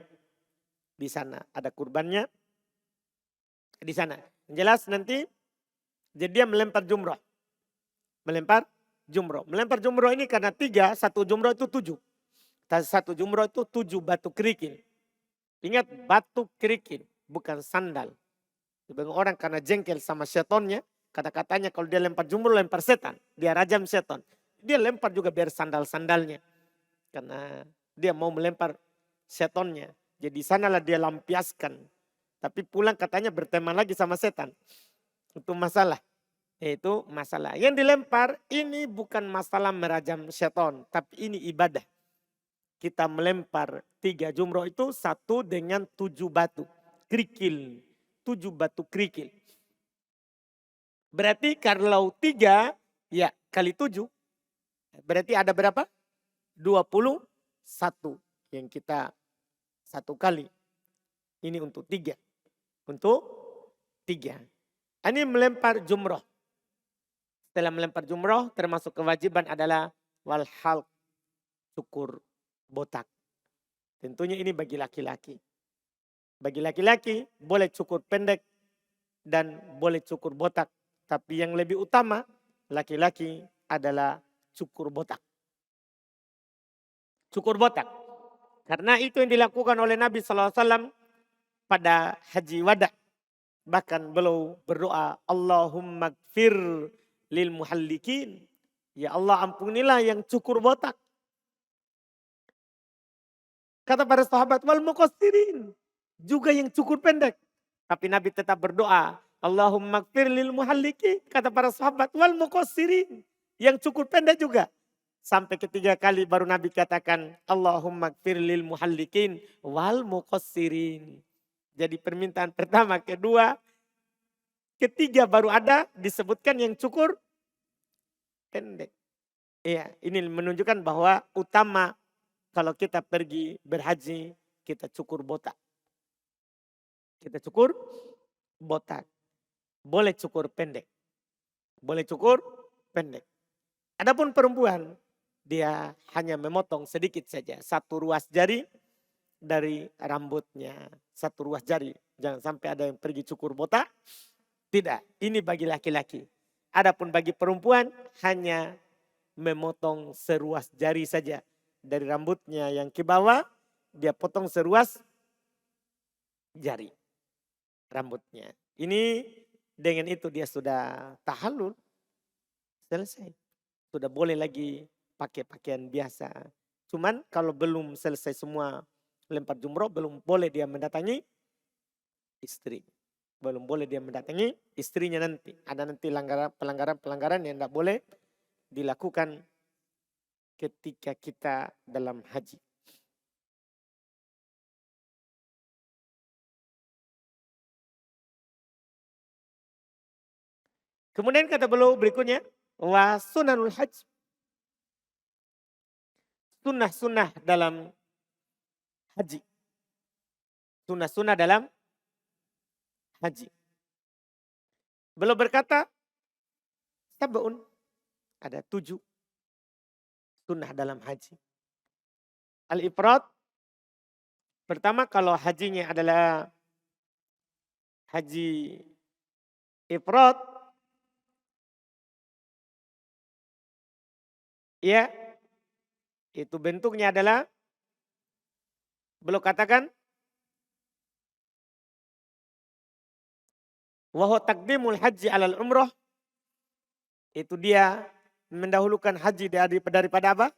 di sana. Ada kurbannya di sana. Jelas nanti jadi dia melempar jumroh. Melempar jumroh. Melempar jumroh ini karena 3, 1 jumroh itu 7. 1 jumroh itu 7 batu kerikil. Ingat batu kerikil, bukan sandal. Sebagian orang karena jengkel sama setonnya, kata-katanya kalau dia lempar jumroh lempar setan. Dia rajam seton. Dia lempar juga biar sandal-sandalnya. Karena dia mau melempar setonnya. Jadi sanalah dia lampiaskan. Tapi pulang katanya berteman lagi sama setan. Itu masalah. Itu masalah. Yang dilempar ini bukan masalah merajam seton. Tapi ini ibadah. Kita melempar 3 jumroh itu 1 dengan 7 batu. Kerikil. 7 batu kerikil. Berarti kalau 3 ya kali 7. Berarti ada berapa? 21 yang kita 1 kali. Ini untuk 3. Untuk 3. Ini melempar jumroh. Setelah melempar jumroh termasuk kewajiban adalah wal halq, cukur botak. Tentunya ini bagi laki-laki. Bagi laki-laki boleh cukur pendek dan boleh cukur botak. Tapi yang lebih utama laki-laki adalah cukur botak. Cukur botak. Karena itu yang dilakukan oleh Nabi SAW pada haji wada. Bahkan beliau berdoa, Allahumma gfir lil muhallikin. Ya Allah ampunilah yang cukur botak. Kata para sahabat, wal muqassirin. juga yang cukur pendek. Tapi Nabi tetap berdoa, Allahumma gfir lil muhalliki, kata para sahabat, wal muqassirin, yang cukur pendek juga. Sampai ketiga kali baru Nabi katakan, Allahumma gfir lil muhallikin wal muqassirin. Jadi permintaan pertama, kedua, ketiga baru ada disebutkan yang cukur pendek. Iya, ini menunjukkan bahwa utama kalau kita pergi berhaji, kita cukur botak. Kita cukur botak. Boleh cukur pendek. Boleh cukur pendek. Adapun perempuan, dia hanya memotong sedikit saja. Satu ruas jari dari rambutnya. Satu ruas jari. Jangan sampai ada yang pergi cukur botak. Tidak, ini bagi laki-laki. Adapun bagi perempuan, hanya memotong seruas jari saja. Dari rambutnya yang ke bawah, dia potong seruas jari rambutnya. Ini dengan itu dia sudah tahallul. Selesai. Sudah boleh lagi pakai pakaian biasa. Cuman kalau belum selesai semua lempar jumroh, belum boleh dia mendatangi istri. Belum boleh dia mendatangi istrinya nanti. Ada nanti pelanggaran-pelanggaran yang tidak boleh dilakukan ketika kita dalam haji. Kemudian kata beliau berikutnya, wa sunanul hajj. Sunnah-sunnah dalam haji. Sunnah-sunnah dalam haji. Beliau berkata, sab'un, ada 7 sunnah dalam haji. Al-ifrad, pertama kalau hajinya adalah haji ifrad, ya, itu bentuknya adalah, beliau katakan, wa huwa taqdimul haji alal umrah, itu dia mendahulukan haji daripada apa?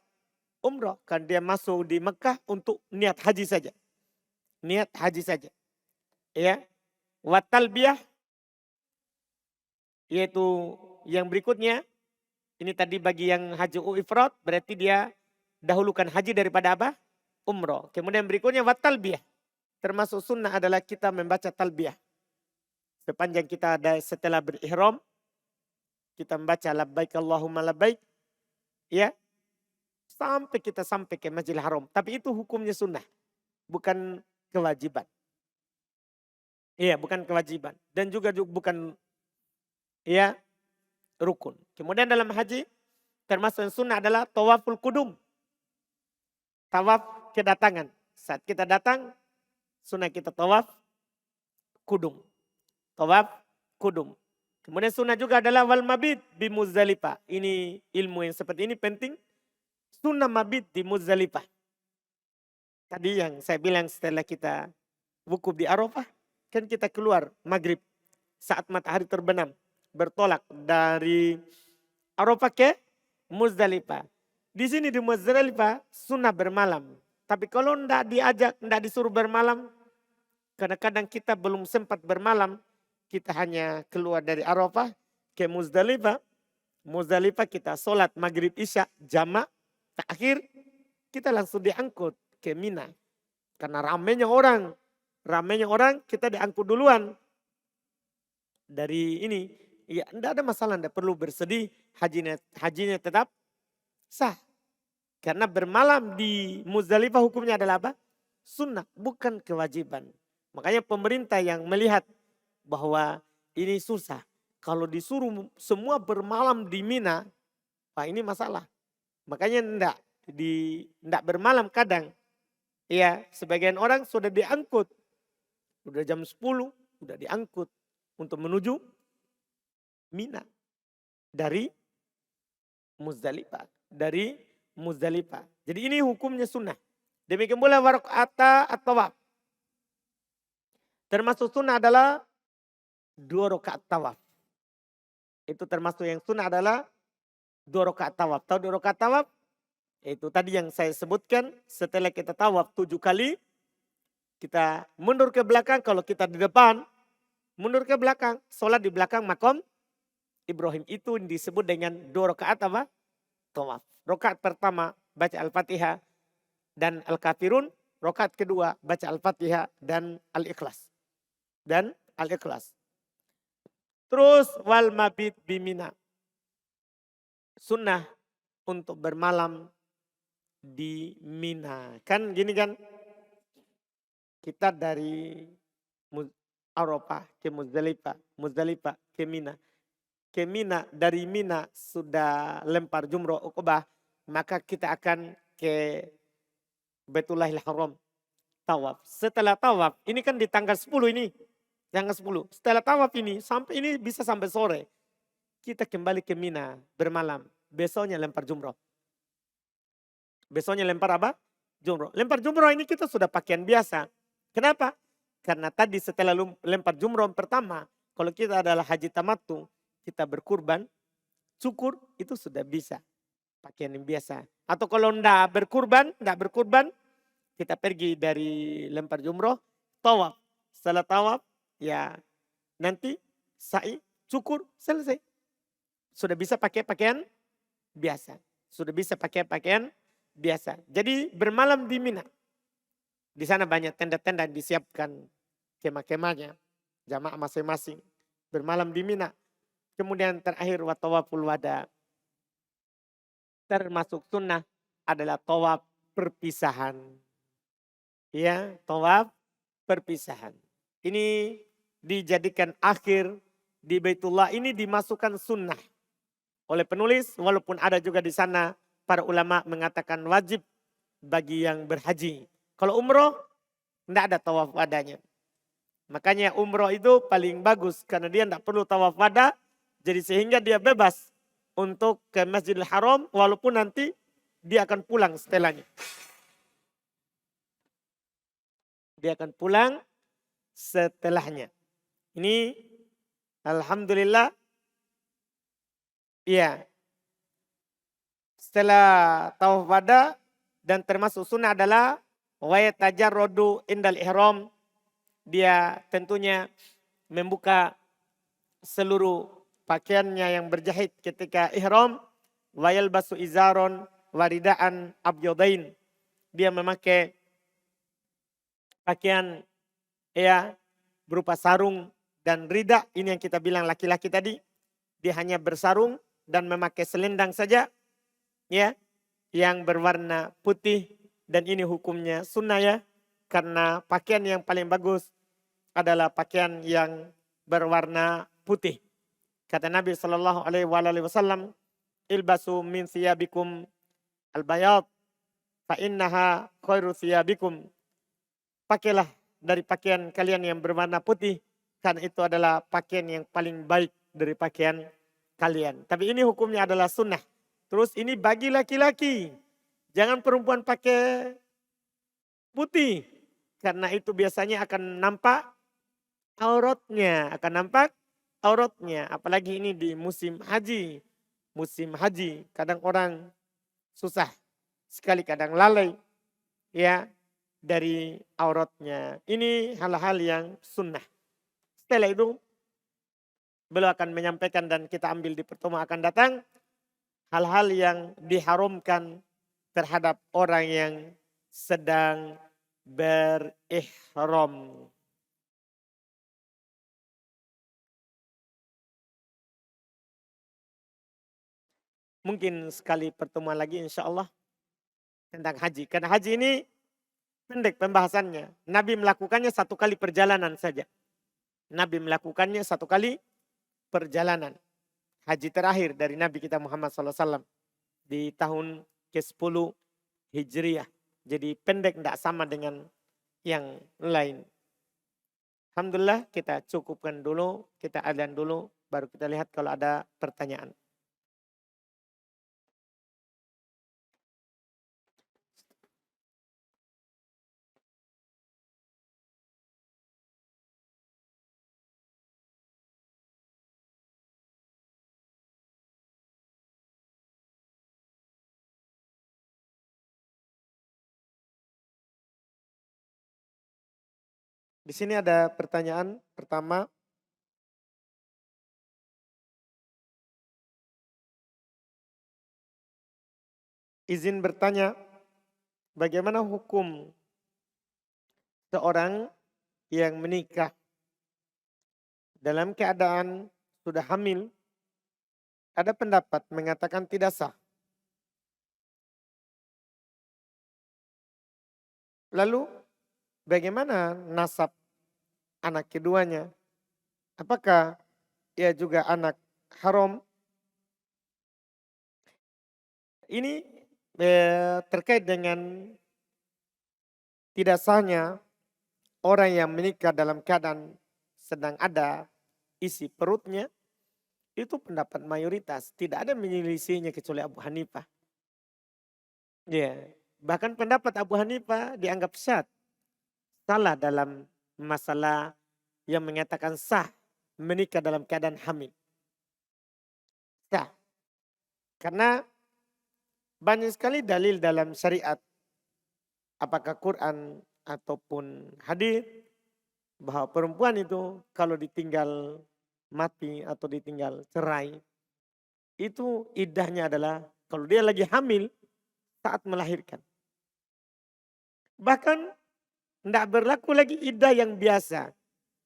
Umrah. Kan dia masuk di Mekah untuk niat haji saja. Niat haji saja. Ya. Wa talbiyah, yaitu yang berikutnya. Ini tadi bagi yang haji ifrad, berarti dia dahulukan haji daripada apa? Umrah. Kemudian berikutnya wa talbiyah. Termasuk sunnah adalah kita membaca talbiyah. Sepanjang kita ada setelah berihram, kita membaca labbaik Allahumma labbaik. Ya. Sampai kita sampai ke Masjidil Haram. Tapi itu hukumnya sunnah. Bukan kewajiban. Iya, bukan kewajiban. Dan juga bukan ya rukun. Kemudian dalam haji termasuk yang sunnah adalah tawaful kudum. Tawaf kedatangan. Saat kita datang, sunnah kita tawaf kudum. Tawaf kudum. Kemudian sunnah juga adalah wal mabit di Muzdalifah. Ini ilmu yang seperti ini penting. Sunnah mabit di Muzdalifah. Tadi yang saya bilang setelah kita wukuf di Arafah, kan kita keluar maghrib saat matahari terbenam. Bertolak dari Arafah ke Muzdalifah. Di sini di Muzdalifah sunnah bermalam. Tapi kalau tidak disuruh bermalam, kadang-kadang kita belum sempat bermalam, kita hanya keluar dari Arafah ke Muzdalifah. Muzdalifah kita sholat maghrib isya jamak. Terakhir kita langsung diangkut ke Mina. Karena ramainya orang kita diangkut duluan. Dari ini, ya tidak ada masalah, tidak perlu bersedih, hajinya tetap sah. Karena bermalam di Muzdalifah hukumnya adalah apa? Sunnah, bukan kewajiban. Makanya pemerintah yang melihat bahwa ini susah. Kalau disuruh semua bermalam di Mina, wah ini masalah. Makanya enggak bermalam kadang. Ya, sebagian orang sudah diangkut. Sudah jam 10, sudah diangkut untuk menuju Mina. Dari Muzdalifah. Jadi ini hukumnya sunnah. Demikian pula warakata at-tawaf. Termasuk sunnah adalah 2 rakaat tawaf. Itu termasuk yang sunnah adalah 2 rakaat tawaf. Tahu 2 rakaat tawaf? Itu tadi yang saya sebutkan, setelah kita tawaf 7 kali, Kita mundur ke belakang, kalau kita di depan, mundur ke belakang. Sholat di belakang makom Ibrahim. Itu disebut dengan 2 rakaat apa? Tawaf. Rakaat pertama baca Al-Fatihah dan Al-Kafirun. Rakaat kedua baca Al-Fatihah dan Al-Ikhlas. Terus wal mabit bimina. Sunnah untuk bermalam di Mina. Kan gini kan, kita dari Arafah ke Muzdalifah, Muzdalifah ke Mina. Ke Mina, dari Mina sudah lempar jumroh Uqbah, maka kita akan ke Baitullahil Haram, tawaf. Setelah tawaf, ini kan di tanggal 10 ini, tanggal 10. Setelah tawaf ini, sampai ini bisa sampai sore. Kita kembali ke Mina bermalam. Besoknya lempar jumroh. Besoknya lempar apa? Jumroh. Lempar jumroh ini kita sudah pakaian biasa. Kenapa? Karena tadi setelah lempar jumroh pertama, kalau kita adalah haji tamattu, kita berkurban, cukur, itu sudah bisa. Pakaian yang biasa. Atau kalau enggak berkurban, kita pergi dari lempar jumroh, tawaf. Setelah tawaf, ya nanti sa'i, cukur, selesai. Sudah bisa pakai pakaian biasa. Sudah bisa pakai pakaian biasa. Jadi bermalam di Mina. Di sana banyak tenda-tenda disiapkan, kemah-kemahnya, jamaah masing-masing. Bermalam di Mina. Kemudian terakhir watawaful wada. Termasuk sunnah adalah tawaf perpisahan. Ya, tawaf perpisahan. Ini dijadikan akhir di Baitullah, ini dimasukkan sunnah oleh penulis, walaupun ada juga di sana para ulama mengatakan wajib bagi yang berhaji. Kalau umroh tidak ada tawaf wadanya. Makanya umroh itu paling bagus karena dia tidak perlu tawaf wada, jadi sehingga dia bebas untuk ke Masjidil Haram walaupun nanti dia akan pulang setelahnya. Dia akan pulang setelahnya. Ini alhamdulillah, iya. Setelah tawaf wada dan termasuk sunnah adalah wa yatajarradu indal ihram. Dia tentunya membuka seluruh pakaiannya yang berjahit ketika ihram. Wa yalbasu izaron waridaan abyadain. Dia memakai pakaian ya berupa sarung dan rida. Ini yang kita bilang laki-laki tadi. Dia hanya bersarung dan memakai selendang saja. Ya, yang berwarna putih, dan ini hukumnya sunnah ya, karena pakaian yang paling bagus adalah pakaian yang berwarna putih. Kata Nabi Shallallahu Alaihi Wasallam, ilbasu min siyabikum al-bayad, fa innaha khairu siyabikum. Pakailah dari pakaian kalian yang berwarna putih, karena itu adalah pakaian yang paling baik dari pakaian kalian. Tapi ini hukumnya adalah sunnah. Terus ini bagi laki-laki. Jangan perempuan pakai putih. Karena itu biasanya akan nampak auratnya. Apalagi ini di musim haji. Musim haji. Kadang orang susah sekali, kadang lalai. Ya, dari auratnya. Ini hal-hal yang sunnah. Setelah itu beliau akan menyampaikan dan kita ambil di pertemuan akan datang. Hal-hal yang diharamkan terhadap orang yang sedang berihram. Mungkin sekali pertemuan lagi insya Allah tentang haji. Karena haji ini pendek pembahasannya. Nabi melakukannya 1 kali perjalanan saja. Nabi melakukannya 1 kali perjalanan. Haji terakhir dari Nabi kita Muhammad SAW. Di tahun ke-10 Hijriah. Jadi pendek, tidak sama dengan yang lain. Alhamdulillah kita cukupkan dulu, kita adzan dulu, baru kita lihat kalau ada pertanyaan. Di sini ada pertanyaan pertama. Izin bertanya, bagaimana hukum seorang yang menikah dalam keadaan sudah hamil? Ada pendapat mengatakan tidak sah. Lalu bagaimana nasab anak keduanya? Apakah ia juga anak haram? Ini terkait dengan tidak sahnya orang yang menikah dalam keadaan sedang ada isi perutnya, itu pendapat mayoritas. Tidak ada menyelisihinya kecuali Abu Hanifah. Ya, bahkan pendapat Abu Hanifah dianggap salah dalam masalah yang mengatakan sah menikah dalam keadaan hamil. Sah. Karena banyak sekali dalil dalam syariat, apakah Quran ataupun hadis, bahwa perempuan itu kalau ditinggal mati atau ditinggal cerai, itu iddahnya adalah kalau dia lagi hamil saat melahirkan. Bahkan tidak berlaku lagi iddah yang biasa.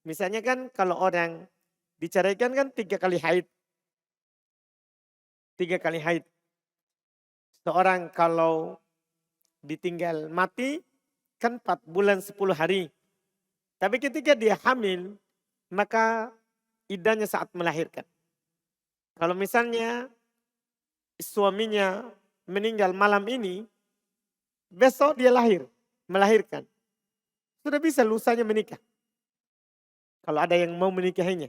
Misalnya kan kalau orang diceraikan kan 3 kali haid. 3 kali haid. Seorang kalau ditinggal mati kan 4 bulan 10 hari. Tapi ketika dia hamil, maka iddahnya saat melahirkan. Kalau misalnya suaminya meninggal malam ini, besok dia melahirkan. Sudah bisa lusanya menikah. Kalau ada yang mau menikahinya.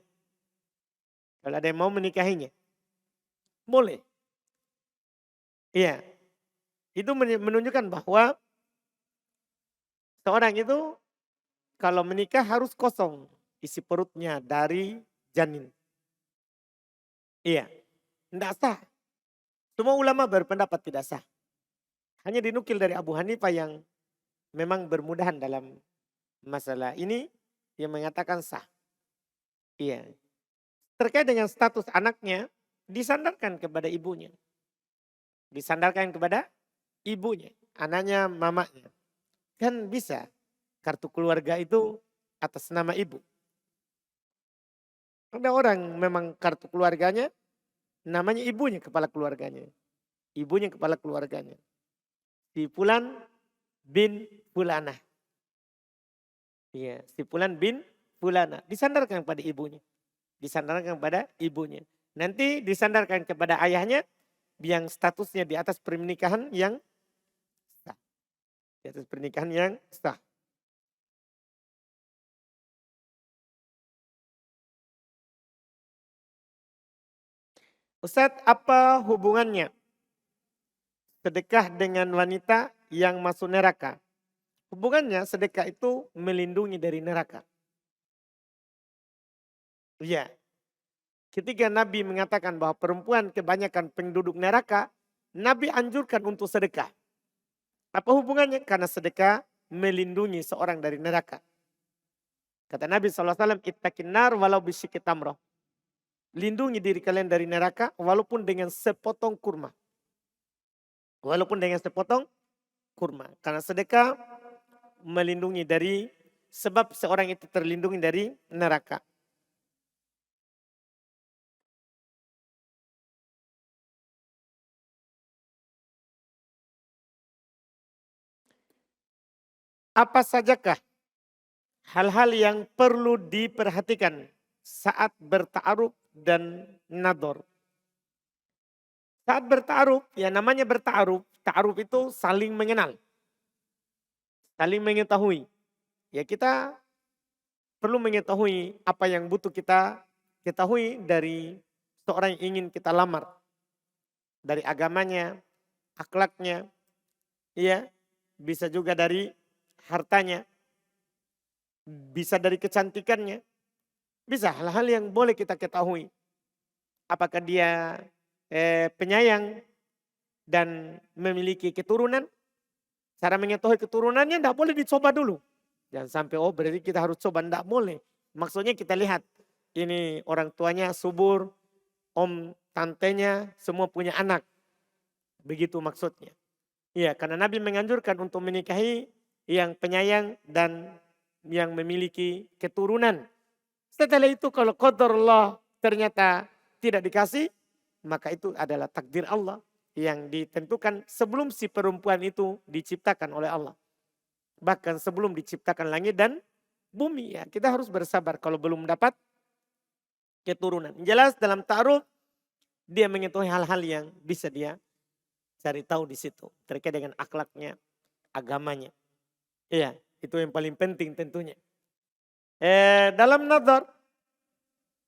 Kalau ada yang mau menikahinya. Boleh. Iya. Itu menunjukkan bahwa seorang itu kalau menikah harus kosong isi perutnya dari janin. Iya. Tidak sah. Semua ulama berpendapat tidak sah. Hanya dinukil dari Abu Hanifah yang memang bermudahan dalam masalah ini yang mengatakan sah. Iya. Terkait dengan status anaknya disandarkan kepada ibunya. Disandarkan kepada ibunya, anaknya mamanya. Kan bisa kartu keluarga itu atas nama ibu. Ada orang memang kartu keluarganya namanya ibunya kepala keluarganya. Ibunya kepala keluarganya. Si Fulan bin Fulanah. Iya, si Fulan bin Fulanah. Disandarkan kepada ibunya. Disandarkan kepada ibunya. Nanti disandarkan kepada ayahnya yang statusnya di atas pernikahan yang sah. Di atas pernikahan yang sah. Ustadz, apa hubungannya sedekah dengan wanita yang masuk neraka? Hubungannya sedekah itu melindungi dari neraka. Iya. Ketika Nabi mengatakan bahwa perempuan kebanyakan penduduk neraka, Nabi anjurkan untuk sedekah. Apa hubungannya? Karena sedekah melindungi seorang dari neraka. Kata Nabi SAW, ittaqin nar walau bisyikki tamroh. Lindungi diri kalian dari neraka walaupun dengan sepotong kurma. Walaupun dengan sepotong kurma. Karena sedekah melindungi dari, sebab seorang itu terlindungi dari neraka. Apa sajakah hal-hal yang perlu diperhatikan saat bertaaruf dan nador? Saat bertaaruf, ya namanya bertaaruf, ta'aruf itu saling mengenal. Saling mengetahui. Ya kita perlu mengetahui apa yang butuh kita ketahui dari seorang yang ingin kita lamar. Dari agamanya, akhlaknya, ya, bisa juga dari hartanya, bisa dari kecantikannya, bisa hal-hal yang boleh kita ketahui. Apakah dia penyayang dan memiliki keturunan? Cara mengetahui keturunannya tidak boleh dicoba dulu. Jangan sampai oh berarti kita harus coba, enggak boleh. Maksudnya kita lihat ini orang tuanya subur, om tantenya semua punya anak. Begitu maksudnya. Iya, karena Nabi menganjurkan untuk menikahi yang penyayang dan yang memiliki keturunan. Setelah itu kalau qadarullah ternyata tidak dikasih, maka itu adalah takdir Allah yang ditentukan sebelum si perempuan itu diciptakan oleh Allah. Bahkan sebelum diciptakan langit dan bumi, ya kita harus bersabar kalau belum dapat keturunan. Jelas dalam ta'aruf dia mengetahui hal-hal yang bisa dia cari tahu di situ terkait dengan akhlaknya, agamanya. Iya, itu yang paling penting tentunya. Dalam nazar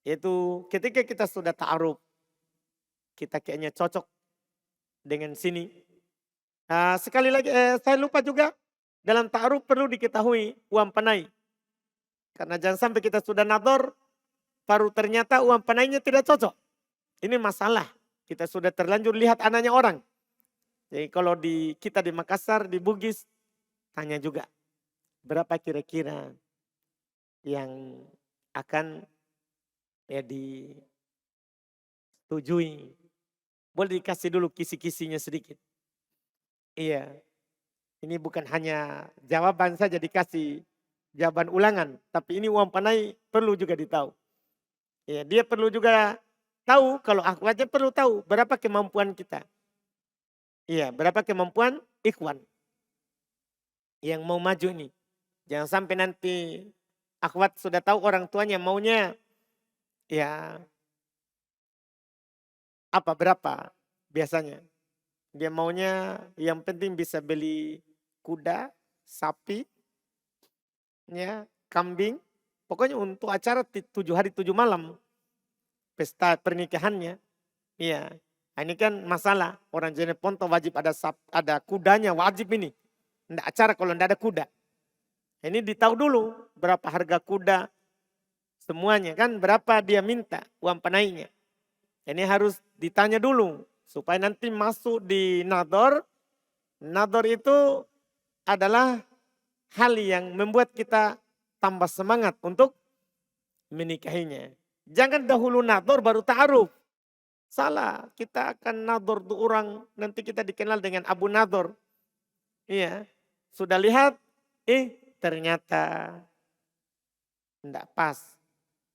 itu ketika kita sudah ta'aruf, kita kayaknya cocok dengan sini. Sekali lagi saya lupa juga dalam ta'aruf perlu diketahui uang panai. Karena jangan sampai kita sudah nazar baru ternyata uang panainya tidak cocok. Ini masalah. Kita sudah terlanjur lihat anaknya orang. Jadi kalau kita di Makassar, di Bugis, tanya juga berapa kira-kira yang akan ya disetujui. Boleh dikasih dulu kisi-kisinya sedikit. Iya, ini bukan hanya jawaban saja dikasih jawaban ulangan, tapi ini uang panai perlu juga ditahu. Ya, dia perlu juga tahu, kalau akhwatnya perlu tahu berapa kemampuan kita. Iya, berapa kemampuan ikhwan yang mau maju ini. Jangan sampai nanti akhwat sudah tahu orang tuanya maunya ya apa berapa biasanya. Dia maunya yang penting bisa beli kuda, sapi, ya, kambing. Pokoknya untuk acara 7 hari 7 malam. Pesta pernikahannya. Iya. Nah, ini kan masalah. Orang Jeneponto wajib ada kudanya, wajib ini. Nggak acara kalau nggak ada kuda. Ini ditahu dulu berapa harga kuda. Semuanya kan berapa dia minta uang panainya. Ini harus ditanya dulu. Supaya nanti masuk di nador. Nador itu adalah hal yang membuat kita tambah semangat untuk menikahinya. Jangan dahulu nador baru ta'aruf. Salah, kita akan nador tuh orang, nanti kita dikenal dengan Abu Nador. Iya, sudah lihat, ternyata enggak pas.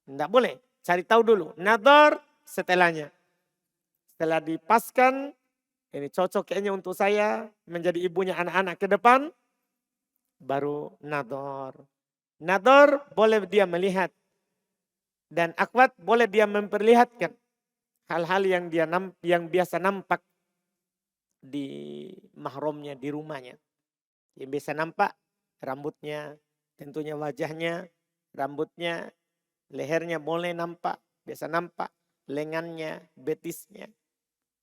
Enggak boleh, cari tahu dulu. Nador setelahnya. Setelah dipaskan, ini cocok kayaknya untuk saya menjadi ibunya anak-anak ke depan, baru nador. Nador boleh dia melihat. Dan akhwat boleh dia memperlihatkan hal-hal yang biasa nampak di mahrumnya, di rumahnya. Yang biasa nampak rambutnya, tentunya wajahnya, rambutnya, lehernya boleh nampak, biasa nampak, lengannya, betisnya.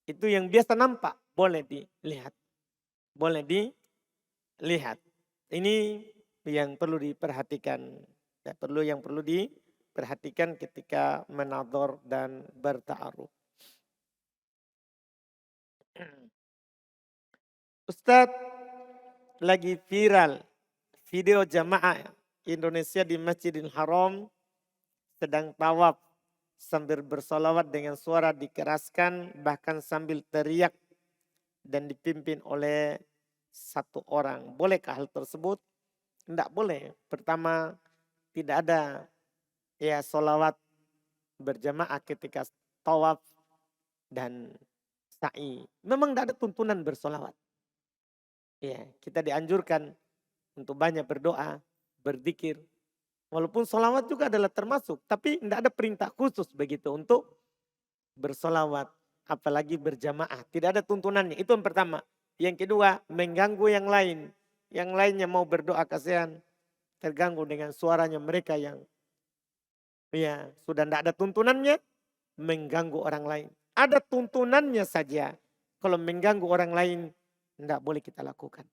Itu yang biasa nampak, boleh dilihat. Boleh dilihat. Ini yang perlu diperhatikan. Yang perlu diperhatikan ketika menador dan berta'aruf. Ustadz, lagi viral video jamaah Indonesia di Masjidil Haram sedang tawaf sambil bersolawat dengan suara dikeraskan bahkan sambil teriak dan dipimpin oleh satu orang. Bolehkah hal tersebut? Tidak boleh. Pertama, tidak ada ya solawat berjamaah ketika tawaf dan sa'i. Memang tidak ada tuntunan bersolawat. Ya, kita dianjurkan untuk banyak berdoa, berzikir. Walaupun solawat juga adalah termasuk, tapi tidak ada perintah khusus begitu untuk bersolawat, apalagi berjamaah. Tidak ada tuntunannya, itu yang pertama. Yang kedua, mengganggu yang lain. Yang lainnya mau berdoa kasihan, terganggu dengan suaranya mereka yang ya sudah tidak ada tuntunannya, mengganggu orang lain. Ada tuntunannya saja, kalau mengganggu orang lain, tidak boleh kita lakukan.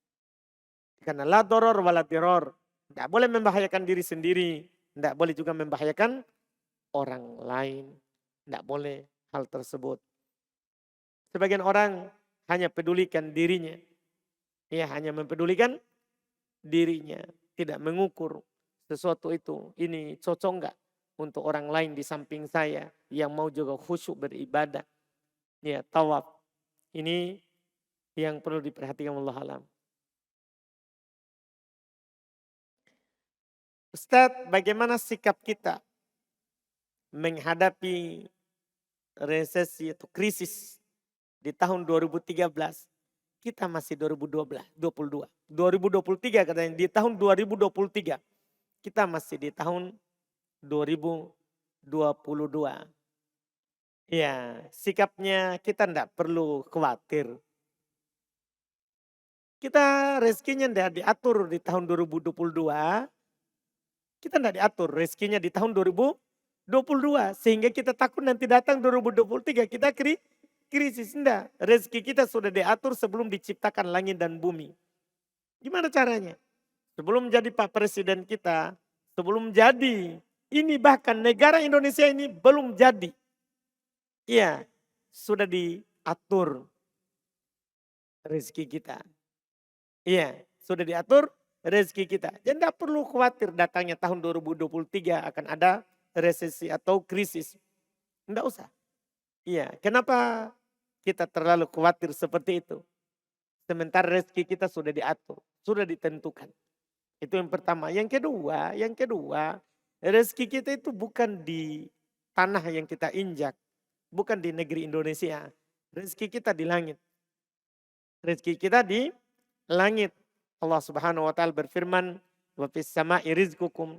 Karena la doror wala diror. Tidak boleh membahayakan diri sendiri. Tidak boleh juga membahayakan orang lain. Tidak boleh hal tersebut. Sebagian orang hanya pedulikan dirinya. Ia hanya mempedulikan dirinya. tidak mengukur sesuatu itu. Ini cocok enggak untuk orang lain di samping saya yang mau juga khusyuk beribadah. Ya, tawaf. Ini yang perlu diperhatikan, wallahu alam. Ustadz, bagaimana sikap kita menghadapi resesi atau krisis di tahun 2013? Kita masih 2012, 22. 2023 katanya, di tahun 2023. Kita masih di tahun 2022. Ya, sikapnya kita tidak perlu khawatir. Kita rezekinya tidak diatur di tahun 2022. Kita tidak diatur rezekinya di tahun 2022. Sehingga kita takut nanti datang 2023 kita krisis. Enggak, rezeki kita sudah diatur sebelum diciptakan langit dan bumi. Gimana caranya? Sebelum jadi Pak Presiden kita, sebelum jadi, ini bahkan negara Indonesia ini belum jadi. Iya, sudah diatur rezeki kita. Iya, sudah diatur rezeki kita. Jadi tidak perlu khawatir datangnya tahun 2023 akan ada resesi atau krisis. Tidak usah. Iya, kenapa kita terlalu khawatir seperti itu? Sementara rezeki kita sudah diatur, sudah ditentukan. Itu yang pertama. Yang kedua, rezeki kita itu bukan di tanah yang kita injak. Bukan di negeri Indonesia. Rezeki kita di langit. Rezeki kita di langit. Allah Subhanahu wa taala berfirman, "Wa fis sama'i rizqukum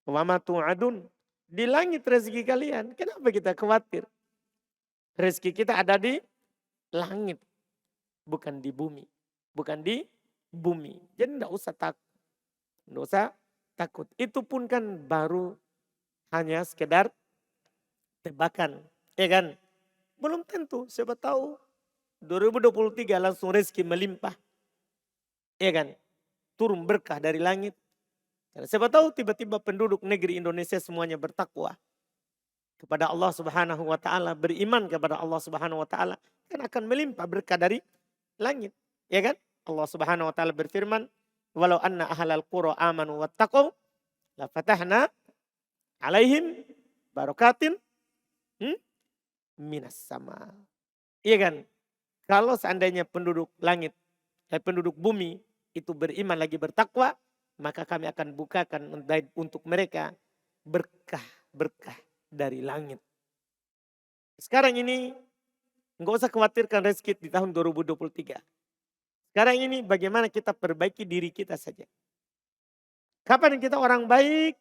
wa ma tu'adun." Di langit rezeki kalian. Kenapa kita khawatir? Rezeki kita ada di langit, bukan di bumi. Bukan di bumi. Jadi tidak usah takut. Tidak usah takut. Itu pun kan baru hanya sekedar tebakan. Ya kan? Belum tentu. Siapa tahu 2023 langsung rezeki melimpah. Ya kan? Turun berkah dari langit. Dan siapa tahu tiba-tiba penduduk negeri Indonesia semuanya bertakwa kepada Allah Subhanahu wa taala, beriman kepada Allah Subhanahu wa taala, kan akan melimpah berkah dari langit. Ya kan? Allah Subhanahu wa taala berfirman, "Walau anna ahlal qura amanu wattaqau la fatahna alaihim barakatin minas sama." Iya kan? Kalau seandainya penduduk langit, penduduk bumi itu beriman lagi bertakwa, maka kami akan bukakan untuk mereka berkah-berkah dari langit. Sekarang ini enggak usah khawatirkan rezeki di tahun 2023. Sekarang ini bagaimana kita perbaiki diri kita saja. Kapan kita orang baik,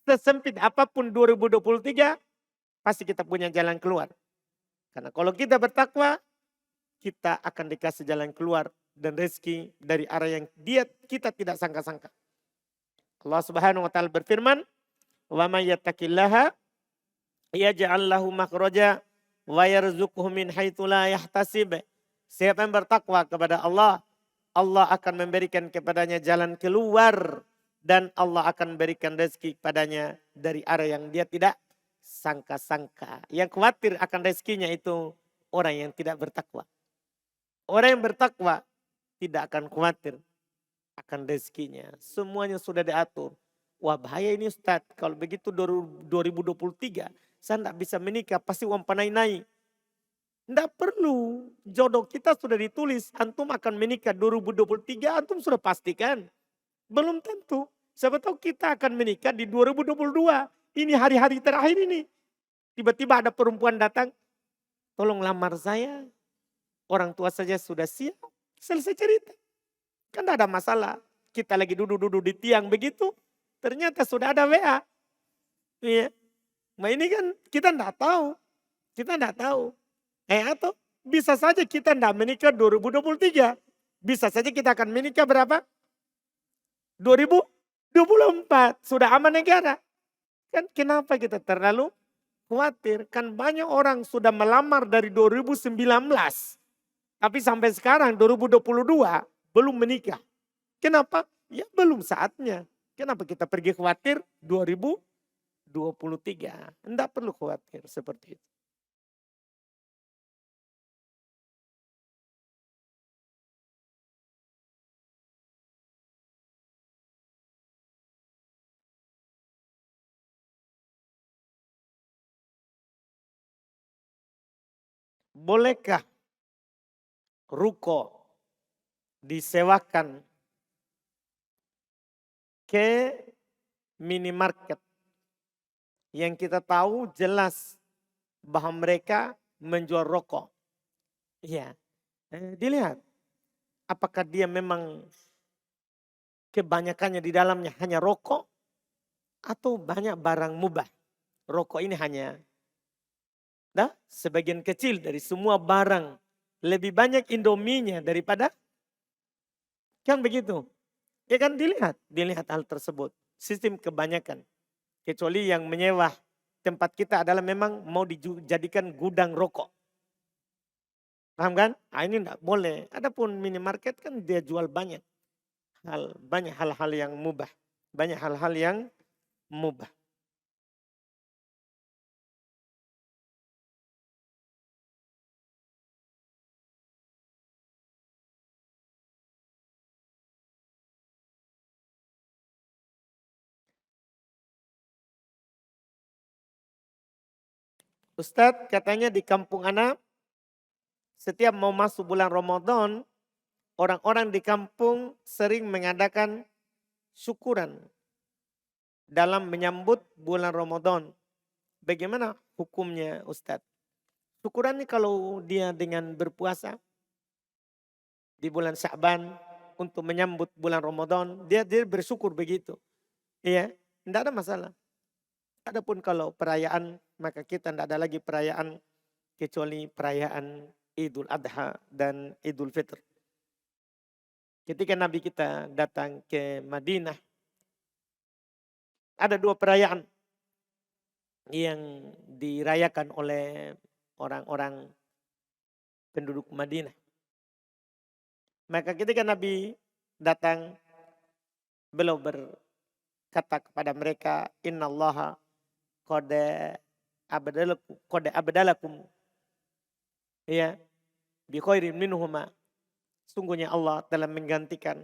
sesempit apapun 2023, pasti kita punya jalan keluar. Karena kalau kita bertakwa, kita akan dikasih jalan keluar dan rezeki dari arah yang kita tidak sangka-sangka. Allah Subhanahu wa taala berfirman, "Wa may yattaqillaha yaj'al lahu makhraja wa yarzuqhu min haitsu la yahtasib." Siapa yang bertakwa kepada Allah, Allah akan memberikan kepadanya jalan keluar dan Allah akan berikan rezeki padanya dari arah yang dia tidak sangka-sangka. Yang khawatir akan rezekinya itu orang yang tidak bertakwa. Orang yang bertakwa tidak akan khawatir akan rezekinya. Semuanya sudah diatur. Wah bahaya ini Ustadz. Kalau begitu 2023 saya tidak bisa menikah. Pasti uang panai naik. Tidak perlu. Jodoh kita sudah ditulis. Antum akan menikah 2023. Antum sudah pastikan. Belum tentu. Siapa tahu kita akan menikah di 2022. Ini hari-hari terakhir ini. Tiba-tiba ada perempuan datang. Tolong lamar saya. Orang tua saja sudah siap. Selesai cerita. Kan tidak ada masalah. Kita lagi duduk-duduk di tiang begitu. Ternyata sudah ada WA. Iya. Nah ini kan kita tidak tahu. Kita tidak tahu. Atau bisa saja kita tidak menikah 2023. Bisa saja kita akan menikah berapa? 2024. Sudah aman negara. Kan kenapa kita terlalu khawatir? Kan banyak orang sudah melamar dari 2019. Tapi sampai sekarang 2022 belum menikah. Kenapa? Ya belum saatnya. Kenapa kita pergi khawatir 2023? Tidak perlu khawatir seperti itu. bolehkah ruko disewakan ke minimarket yang kita tahu jelas bahwa mereka menjual rokok? Iya, dilihat apakah dia memang kebanyakannya di dalamnya hanya rokok atau banyak barang mubah. Rokok ini hanya sebagian kecil dari semua barang. Lebih banyak Indominya daripada, kan begitu. Ya kan dilihat hal tersebut. Sistem kebanyakan. Kecuali yang menyewa tempat kita adalah memang mau dijadikan gudang rokok. Paham kan? Nah, ini enggak boleh. Adapun minimarket kan dia jual banyak hal-hal yang mubah. Banyak hal-hal yang mubah. Ustadz katanya di kampung anak setiap mau masuk bulan Ramadan, orang-orang di kampung sering mengadakan syukuran dalam menyambut bulan Ramadan. Bagaimana hukumnya Ustadz? Syukuran ini kalau dia dengan berpuasa di bulan Sya'ban untuk menyambut bulan Ramadan, dia bersyukur begitu. Iya, tidak ada masalah. Adapun kalau perayaan, maka kita tidak ada lagi perayaan kecuali perayaan Idul Adha dan Idul Fitr. Ketika Nabi kita datang ke Madinah, ada dua perayaan yang dirayakan oleh orang-orang penduduk Madinah. Maka ketika Nabi datang, beliau berkata kepada mereka, Innallaha qad abdalakum ya bi khairin minhuma. Sungguhnya Allah telah menggantikan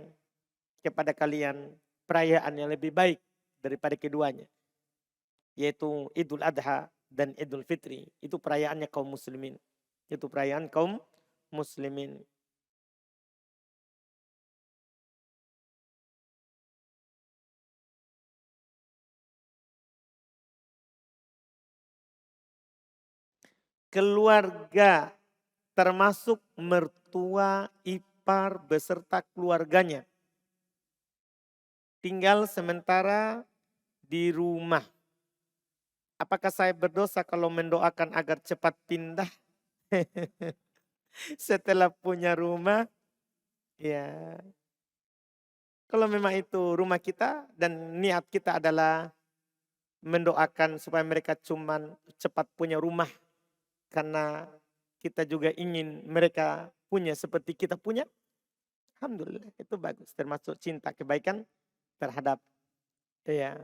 kepada kalian perayaan yang lebih baik daripada keduanya, yaitu Idul Adha dan Idul Fitri. Itu perayaannya kaum muslimin. Itu perayaan kaum muslimin. Keluarga termasuk mertua, ipar beserta keluarganya tinggal sementara di rumah. Apakah saya berdosa kalau mendoakan agar cepat pindah setelah punya rumah? Ya, kalau memang itu rumah kita dan niat kita adalah mendoakan supaya mereka cuman cepat punya rumah, karena kita juga ingin mereka punya seperti kita punya. Alhamdulillah, itu bagus. Termasuk cinta kebaikan terhadap ya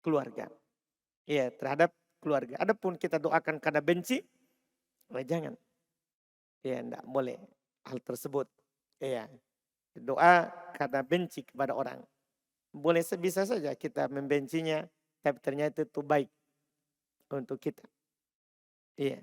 keluarga. Ya, terhadap keluarga. Adapun kita doakan karena benci, jangan. Ya, enggak boleh hal tersebut. Ya, doa karena benci kepada orang. Boleh bisa saja kita membencinya, tapi ternyata itu baik untuk kita. Iya.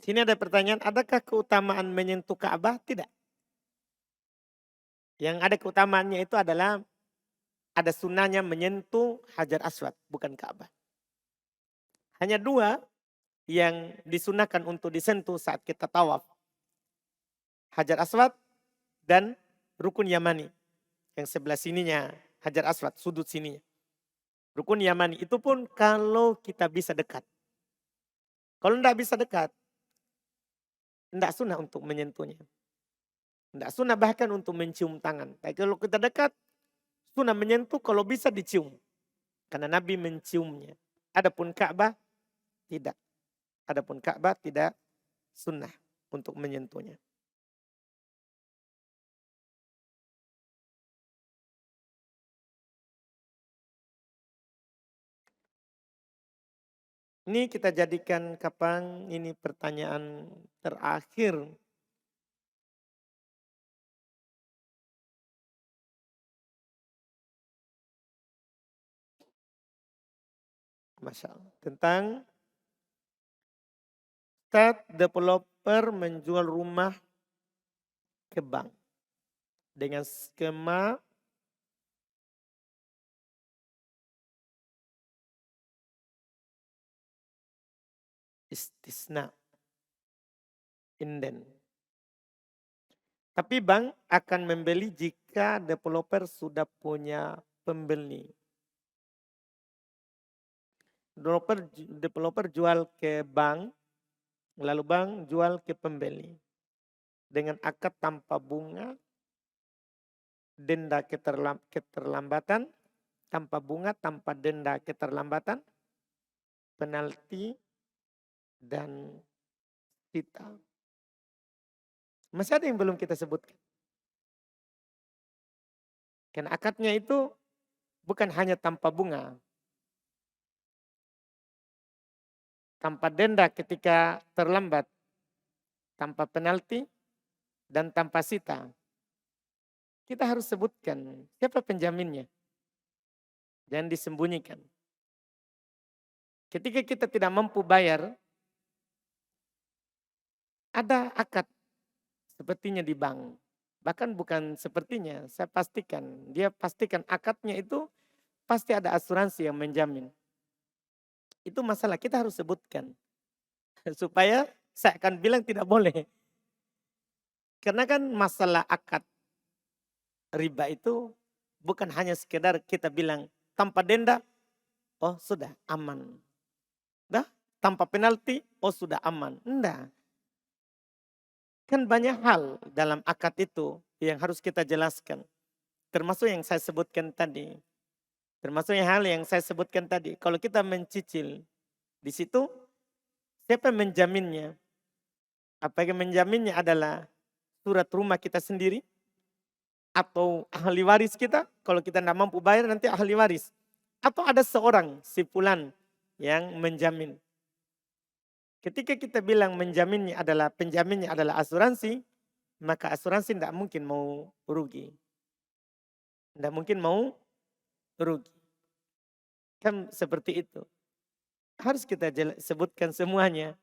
Sini ada pertanyaan, adakah keutamaan menyentuh Ka'bah? Tidak. Yang ada keutamaannya itu adalah ada sunnahnya menyentuh Hajar Aswad, bukan Ka'bah. Hanya dua yang disunahkan untuk disentuh saat kita tawaf. Hajar Aswad dan Rukun Yamani. Yang sebelah sininya Hajar Aswad, sudut sininya. Rukun Yamani itu pun kalau kita bisa dekat. Kalau tidak bisa dekat, tidak sunnah untuk menyentuhnya. Tidak sunnah bahkan untuk mencium tangan. Tapi kalau kita dekat, sunnah menyentuh kalau bisa dicium. Karena Nabi menciumnya. Adapun Ka'bah, tidak. Adapun Ka'bah tidak sunnah untuk menyentuhnya. Ini kita jadikan kapan ini pertanyaan terakhir. Masya Allah. Tentang Ustaz developer menjual rumah ke bank dengan skema istisna inden. Tapi bank akan membeli jika developer sudah punya pembeli. Developer jual ke bank, lalu bank jual ke pembeli. Dengan akad tanpa bunga, denda keterlambatan, tanpa bunga, tanpa denda keterlambatan, penalti, dan sita. Masih ada yang belum kita sebutkan. Karena akadnya itu bukan hanya tanpa bunga. Tanpa denda ketika terlambat. Tanpa penalti dan tanpa sita. Kita harus sebutkan siapa penjaminnya. Jangan disembunyikan. Ketika kita tidak mampu bayar, ada akad sepertinya di bank. Bahkan bukan sepertinya, saya pastikan. Dia pastikan akadnya itu pasti ada asuransi yang menjamin. Itu masalah kita harus sebutkan. Supaya saya akan bilang tidak boleh. Karena kan masalah akad riba itu bukan hanya sekedar kita bilang tanpa denda, oh sudah aman. Dah, tanpa penalti, oh sudah aman. Enggak. Kan banyak hal dalam akad itu yang harus kita jelaskan. Termasuk yang saya sebutkan tadi. Termasuk hal yang saya sebutkan tadi. Kalau kita mencicil di situ, siapa menjaminnya? Apakah menjaminnya adalah surat rumah kita sendiri? Atau ahli waris kita? Kalau kita tidak mampu bayar nanti ahli waris. Atau ada seorang si fulan yang menjamin. Ketika kita bilang penjaminnya adalah asuransi, maka asuransi tidak mungkin mau rugi. Tidak mungkin mau rugi. Kan seperti itu. Harus kita sebutkan semuanya.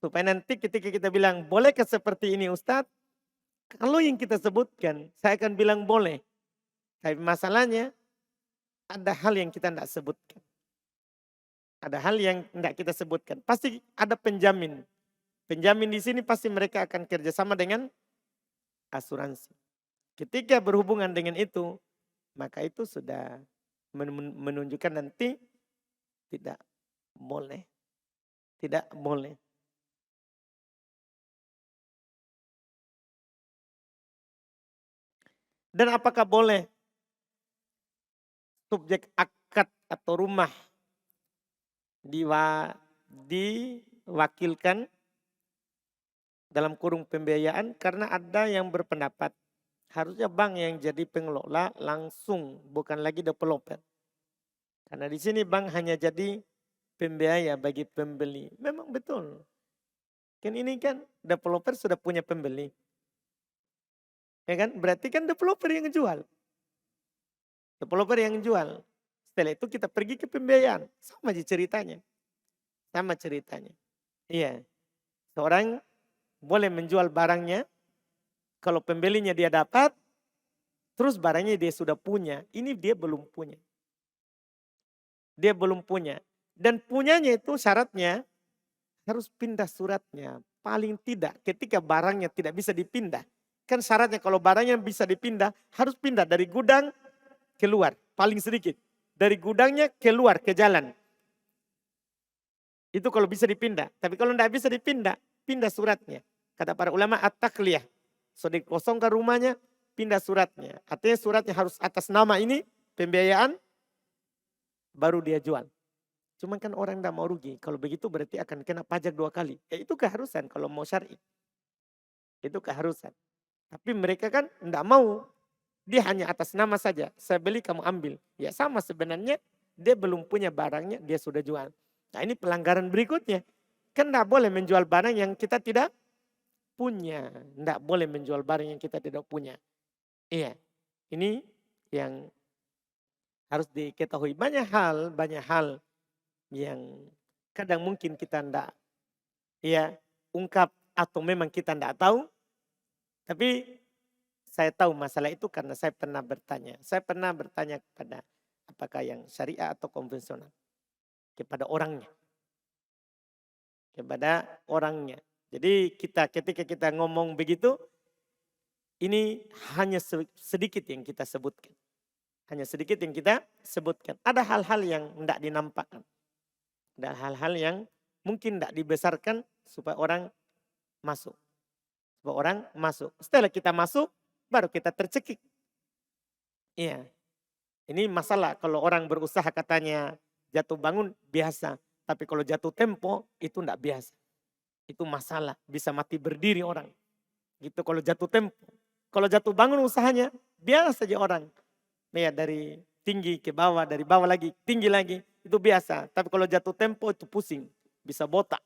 Supaya nanti ketika kita bilang, bolehkah seperti ini Ustadz? Kalau yang kita sebutkan, saya akan bilang boleh. Tapi masalahnya, ada hal yang kita tidak sebutkan. Ada hal yang tidak kita sebutkan. Pasti ada penjamin. Penjamin di sini pasti mereka akan kerjasama dengan asuransi. Ketika berhubungan dengan itu, maka itu sudah menunjukkan nanti tidak boleh. Tidak boleh. Dan apakah boleh subjek akad atau rumah diwakilkan dalam kurung pembiayaan? Karena ada yang berpendapat harusnya bank yang jadi pengelola langsung, bukan lagi developer. Karena di sini bank hanya jadi pembiaya bagi pembeli. Memang betul. Kan ini kan developer sudah punya pembeli. Ya kan? Berarti kan developer yang jual. Developer yang jual. Setelah itu kita pergi ke pembiayaan. Sama aja ceritanya. Sama ceritanya. Iya. Seorang boleh menjual barangnya. Kalau pembelinya dia dapat. Terus barangnya dia sudah punya. Ini dia belum punya. Dia belum punya. Dan punyanya itu syaratnya harus pindah suratnya. Paling tidak ketika barangnya tidak bisa dipindah. Kan syaratnya kalau barangnya bisa dipindah harus pindah dari gudang keluar. Paling sedikit. Dari gudangnya keluar ke jalan. Itu kalau bisa dipindah. Tapi kalau tidak bisa dipindah, pindah suratnya. Kata para ulama at-takliyah. So dikosongkan rumahnya, pindah suratnya. Artinya suratnya harus atas nama ini, pembiayaan, baru dia jual. Cuman kan orang tidak mau rugi. Kalau begitu berarti akan kena pajak 2 kali. Ya itu keharusan kalau mau syar'i. Itu keharusan. Tapi mereka kan tidak mau. Dia hanya atas nama saja. Saya beli kamu ambil. Ya sama sebenarnya dia belum punya barangnya dia sudah jual. Nah ini pelanggaran berikutnya. Kan tidak boleh menjual barang yang kita tidak punya. Tidak boleh menjual barang yang kita tidak punya. Iya, ini yang harus diketahui. Banyak hal yang kadang mungkin kita tidak ya ungkap atau memang kita tidak tahu. Tapi saya tahu masalah itu karena saya pernah bertanya. Saya pernah bertanya kepada apakah yang syariah atau konvensional. Kepada orangnya. Kepada orangnya. Jadi ketika kita ngomong begitu, ini hanya sedikit yang kita sebutkan. Hanya sedikit yang kita sebutkan. Ada hal-hal yang tidak dinampakkan. Ada hal-hal yang mungkin tidak dibesarkan supaya orang masuk. Supaya orang masuk. Setelah kita masuk, baru kita tercekik. Iya. Ini masalah kalau orang berusaha katanya jatuh bangun biasa. Tapi kalau jatuh tempo itu tidak biasa. Itu masalah. Bisa mati berdiri orang. Gitu kalau jatuh tempo. Kalau jatuh bangun usahanya biasa saja orang. Ya dari tinggi ke bawah, dari bawah lagi, tinggi lagi. Itu biasa. Tapi kalau jatuh tempo itu pusing. Bisa botak.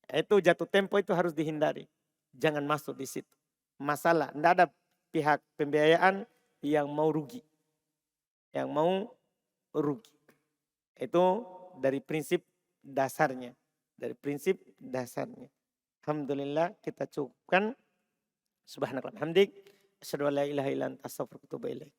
Itu jatuh tempo itu harus dihindari. Jangan masuk di situ. Masalah. Tidak ada pihak pembiayaan yang mau rugi. Yang mau rugi. Itu dari prinsip dasarnya. Dari prinsip dasarnya. Alhamdulillah kita cukupkan. Subhanallah. Hamdik. Asyhadu an la ilaha illa anta astaghfiruka wa atubu ilaik.